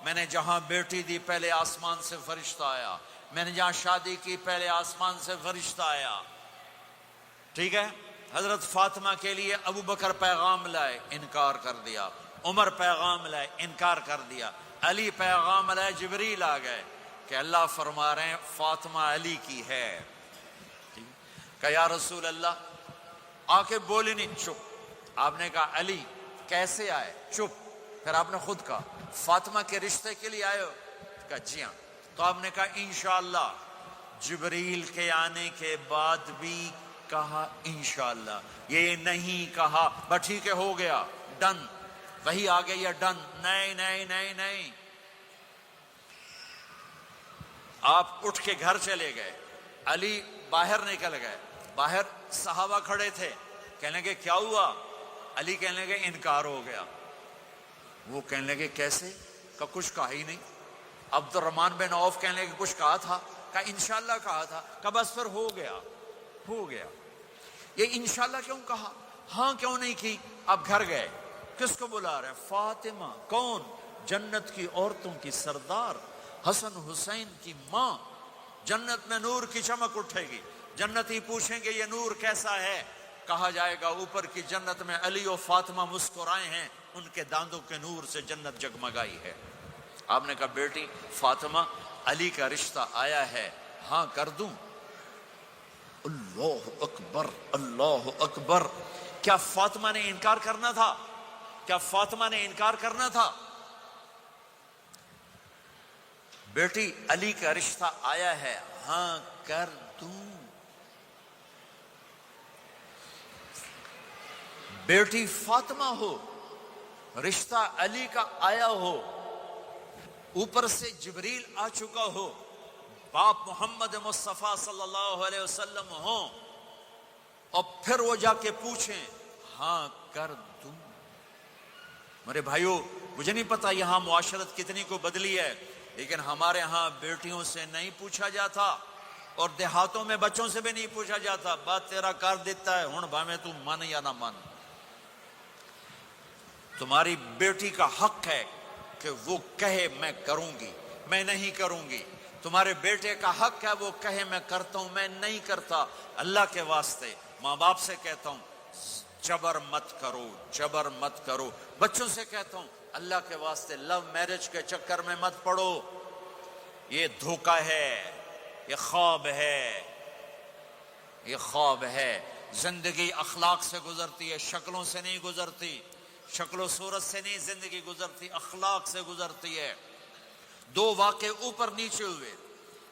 میں نے جہاں بیٹی دی پہلے آسمان سے فرشتہ آیا، میں نے جہاں شادی کی پہلے آسمان سے فرشتہ آیا، ٹھیک ہے۔ حضرت فاطمہ کے لیے ابو بکر پیغام لائے، انکار کر دیا، عمر پیغام لائے، انکار کر دیا، علی پیغام لائے، جبریل آ گئے کہ اللہ فرما رہے ہیں فاطمہ علی کی ہے۔ کہ یا رسول اللہ آ کے بولی نہیں، چپ۔ آپ نے کہا علی کیسے آئے؟ چپ۔ پھر آپ نے خود کہا فاطمہ کے رشتے کے لیے آئے ہو؟ کہا جی ہاں۔ تو آپ نے کہا انشاءاللہ۔ جبریل کے آنے کے بعد بھی کہا انشاءاللہ، یہ نہیں کہا بس ٹھیک ہے ہو گیا ڈن، وہی آ گئی ہے ڈن، نہیں نہیں نہیں نہیں۔ آپ اٹھ کے گھر چلے گئے، علی باہر نکل گئے، باہر صحابہ کھڑے تھے، کہنے لگے کیا ہوا؟ علی کہنے لگے انکار ہو گیا۔ وہ کہنے لگے کیسے؟ کہ کچھ کہا ہی نہیں۔ عبد الرحمن بن عوف کہنے لگے کچھ کہا تھا؟ کہ انشاءاللہ کہا تھا۔ کہ بس پھر ہو گیا، ہو گیا۔ یہ انشاءاللہ کیوں کہا؟ ہاں کیوں نہیں کی؟ اب گھر گئے، کس کو بلا رہے ہیں؟ فاطمہ۔ کون؟ جنت کی عورتوں کی سردار، حسن حسین کی ماں۔ جنت میں نور کی چمک اٹھے گی، جنتی پوچھیں گے یہ نور کیسا ہے؟ کہا جائے گا اوپر کی جنت میں علی و فاطمہ مسکرائے ہیں، ان کے داندوں کے نور سے جنت جگمگائی ہے۔ آپ نے کہا بیٹی فاطمہ علی کا رشتہ آیا ہے، ہاں کر دوں؟ اللہ اکبر، اللہ اکبر۔ کیا فاطمہ نے انکار کرنا تھا؟ کیا فاطمہ نے انکار کرنا تھا؟ بیٹی علی کا رشتہ آیا ہے، ہاں کر دوں۔ بیٹی فاطمہ ہو، رشتہ علی کا آیا ہو، اوپر سے جبریل آ چکا ہو، باپ محمد مصطفیٰ صلی اللہ علیہ وسلم ہوں، اور پھر وہ جا کے پوچھیں ہاں کر دوں۔ میرے بھائیو، مجھے نہیں پتا یہاں معاشرت کتنی کو بدلی ہے، لیکن ہمارے ہاں بیٹیوں سے نہیں پوچھا جاتا، اور دیہاتوں میں بچوں سے بھی نہیں پوچھا جاتا، بات تیرا کر دیتا ہے ہن بھاویں تو من یا نہ من۔ تمہاری بیٹی کا حق ہے کہ وہ کہے میں کروں گی، میں نہیں کروں گی۔ تمہارے بیٹے کا حق ہے وہ کہے میں کرتا ہوں، میں نہیں کرتا۔ اللہ کے واسطے ماں باپ سے کہتا ہوں جبر مت کرو، جبر مت کرو۔ بچوں سے کہتا ہوں اللہ کے واسطے لو میرج کے چکر میں مت پڑو، یہ دھوکہ ہے، یہ خواب ہے، یہ خواب ہے۔ زندگی اخلاق سے گزرتی ہے، شکلوں سے نہیں گزرتی، شکل و صورت سے نہیں زندگی گزرتی، اخلاق سے گزرتی ہے۔ دو واقعے اوپر نیچے ہوئے،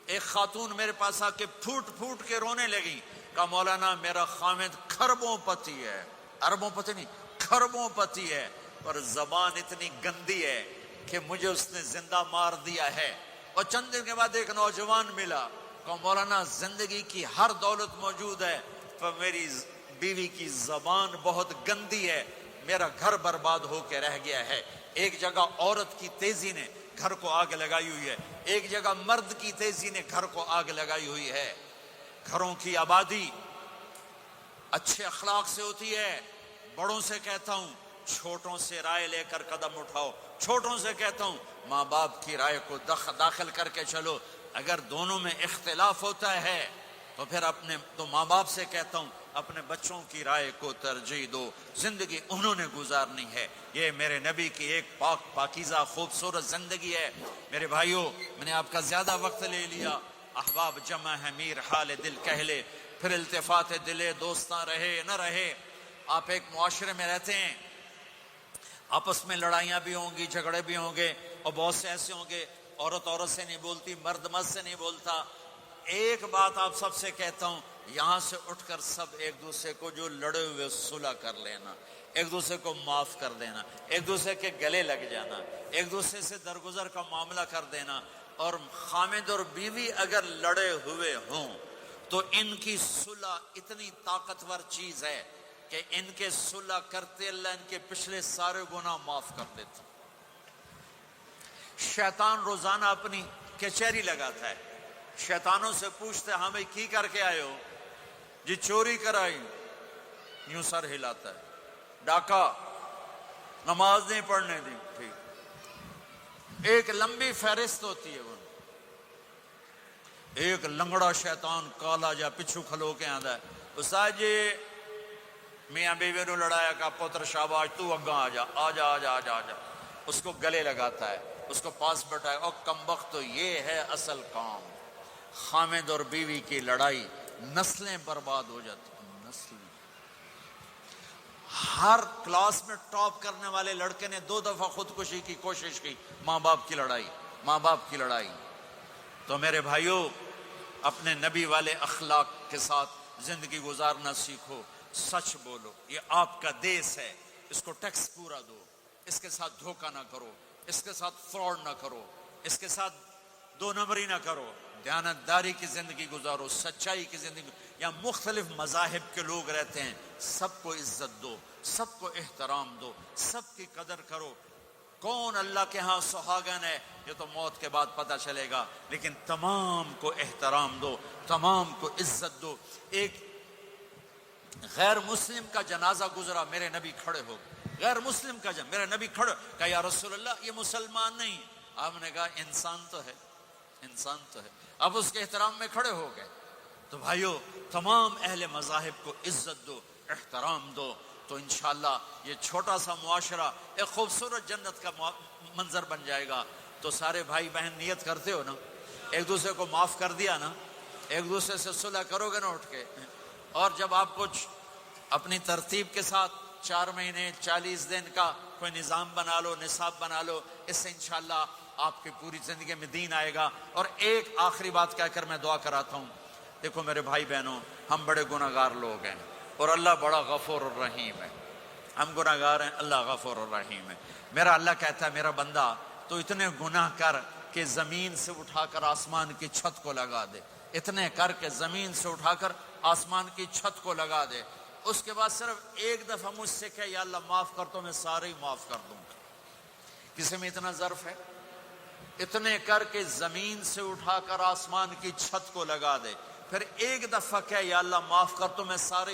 ایک خاتون میرے پاس آ کے پھوٹ پھوٹ کے رونے لگی، کہا مولانا میرا خامد کھربوں پتی ہے، اربوں پتی نہیں، کھربوں پتی ہے، پر زبان اتنی گندی ہے کہ مجھے اس نے زندہ مار دیا ہے۔ اور چند دن کے بعد ایک نوجوان ملا، کہا مولانا زندگی کی ہر دولت موجود ہے پر میری بیوی کی زبان بہت گندی ہے، میرا گھر برباد ہو کے رہ گیا ہے۔ ایک جگہ عورت کی تیزی نے گھر کو آگ لگائی ہوئی ہے، ایک جگہ مرد کی تیزی نے گھر کو آگ لگائی ہوئی ہے۔ گھروں کی آبادی اچھے اخلاق سے ہوتی ہے۔ بڑوں سے کہتا ہوں چھوٹوں سے رائے لے کر قدم اٹھاؤ، چھوٹوں سے کہتا ہوں ماں باپ کی رائے کو داخل کر کے چلو۔ اگر دونوں میں اختلاف ہوتا ہے تو پھر تو ماں باپ سے کہتا ہوں اپنے بچوں کی رائے کو ترجیح دو، زندگی انہوں نے گزارنی ہے۔ یہ میرے نبی کی ایک پاکیزہ خوبصورت زندگی ہے۔ میرے بھائیوں، میں نے آپ کا زیادہ وقت لے لیا، احباب جمع ہے میر حال دل کہہ لے، پھر التفات دلے دوستاں رہے نہ رہے۔ آپ ایک معاشرے میں رہتے ہیں، آپس میں لڑائیاں بھی ہوں گی، جھگڑے بھی ہوں گے، اور بہت سے ایسے ہوں گے عورت عورت سے نہیں بولتی، مرد مرد سے نہیں بولتا۔ ایک بات آپ سب سے کہتا ہوں، یہاں سے اٹھ کر سب ایک دوسرے کو جو لڑے ہوئے صلح کر لینا، ایک دوسرے کو معاف کر دینا، ایک دوسرے کے گلے لگ جانا، ایک دوسرے سے درگزر کا معاملہ کر دینا۔ اور خامد اور بیوی اگر لڑے ہوئے ہوں تو ان کی صلح اتنی طاقتور چیز ہے کہ ان کے صلح کرتے اللہ ان کے پچھلے سارے گناہ معاف کر دیتا۔ شیطان روزانہ اپنی کچہری لگاتا ہے، شیطانوں سے پوچھتے ہاں بھائی کی کر کے آئے ہو؟ جی چوری کرائی، یوں سر ہلاتا ہے، ڈاکہ، نماز نہیں پڑھنے دی، ٹھیک۔ ایک لمبی فہرست ہوتی ہے، وہ ایک لنگڑا شیطان کالا جا پچھو کھلو کے آندا ہے، استاد جی میاں بیوی نو لڑایا کا پتر شاباش تو اگاں آ جا آ جا آ جا آ جا آ جا، اس کو گلے لگاتا ہے، اس کو پاس بٹھائے، اور کمبخت تو یہ ہے اصل کام۔ خامد اور بیوی کی لڑائی نسلیں برباد ہو جاتی ہیں، نسلیں۔ ہر کلاس میں ٹاپ کرنے والے لڑکے نے 2 دفعہ خودکشی کی کوشش کی، ماں باپ کی لڑائی، ماں باپ کی لڑائی۔ تو میرے بھائیوں، اپنے نبی والے اخلاق کے ساتھ زندگی گزارنا سیکھو، سچ بولو، یہ آپ کا دیس ہے، اس کو ٹیکس پورا دو، اس کے ساتھ دھوکہ نہ کرو، اس کے ساتھ فراڈ نہ کرو، اس کے ساتھ 2 نمبری نہ کرو، دیانتداری کی زندگی گزارو، سچائی کی زندگی۔ یا مختلف مذاہب کے لوگ رہتے ہیں، سب کو عزت دو، سب کو احترام دو، سب کی قدر کرو۔ کون اللہ کے ہاں سہاگن ہے یہ تو موت کے بعد پتہ چلے گا، لیکن تمام کو احترام دو، تمام کو عزت دو۔ ایک غیر مسلم کا جنازہ گزرا، میرے نبی کھڑے ہو گئے، غیر مسلم کا میرے نبی کھڑے، کہا یا رسول اللہ یہ مسلمان نہیں، آپ نے کہا انسان تو ہے، انسان تو ہے، اب اس کے احترام میں کھڑے ہو گئے۔ تو بھائیو، تمام اہل مذاہب کو عزت دو، احترام دو، تو انشاءاللہ یہ چھوٹا سا معاشرہ ایک خوبصورت جنت کا منظر بن جائے گا۔ تو سارے بھائی بہن نیت کرتے ہو نا، ایک دوسرے کو معاف کر دیا نا، ایک دوسرے سے صلح کرو گے نا اٹھ کے، اور جب آپ کچھ اپنی ترتیب کے ساتھ 4 مہینے 40 دن کا کوئی نظام بنا لو، نصاب بنا لو، اس سے انشاءاللہ آپ کی پوری زندگی میں دین آئے گا۔ اور ایک آخری بات کہہ کر میں دعا کراتا ہوں، دیکھو میرے بھائی بہنوں، ہم بڑے گناہگار لوگ ہیں اور اللہ بڑا غفور الرحیم ہے۔ ہم گناہگار ہیں، اللہ غفور الرحیم ہے۔ میرا اللہ کہتا ہے میرا بندہ تو اتنے گناہ کر کہ زمین سے اٹھا کر آسمان کی چھت کو لگا دے، اتنے کر کے زمین سے اٹھا کر آسمان کی چھت کو لگا دے، اس کے بعد صرف ایک دفعہ مجھ سے کہ یا اللہ معاف کر، تو میں سارے ہی معاف کر دوں گا۔ کسی میں اتنا ظرف ہے؟ اتنے کر کے زمین سے اٹھا کر آسمان کی چھت کو لگا دے، پھر ایک دفعہ کہ یا اللہ معاف کر، تو میں سارے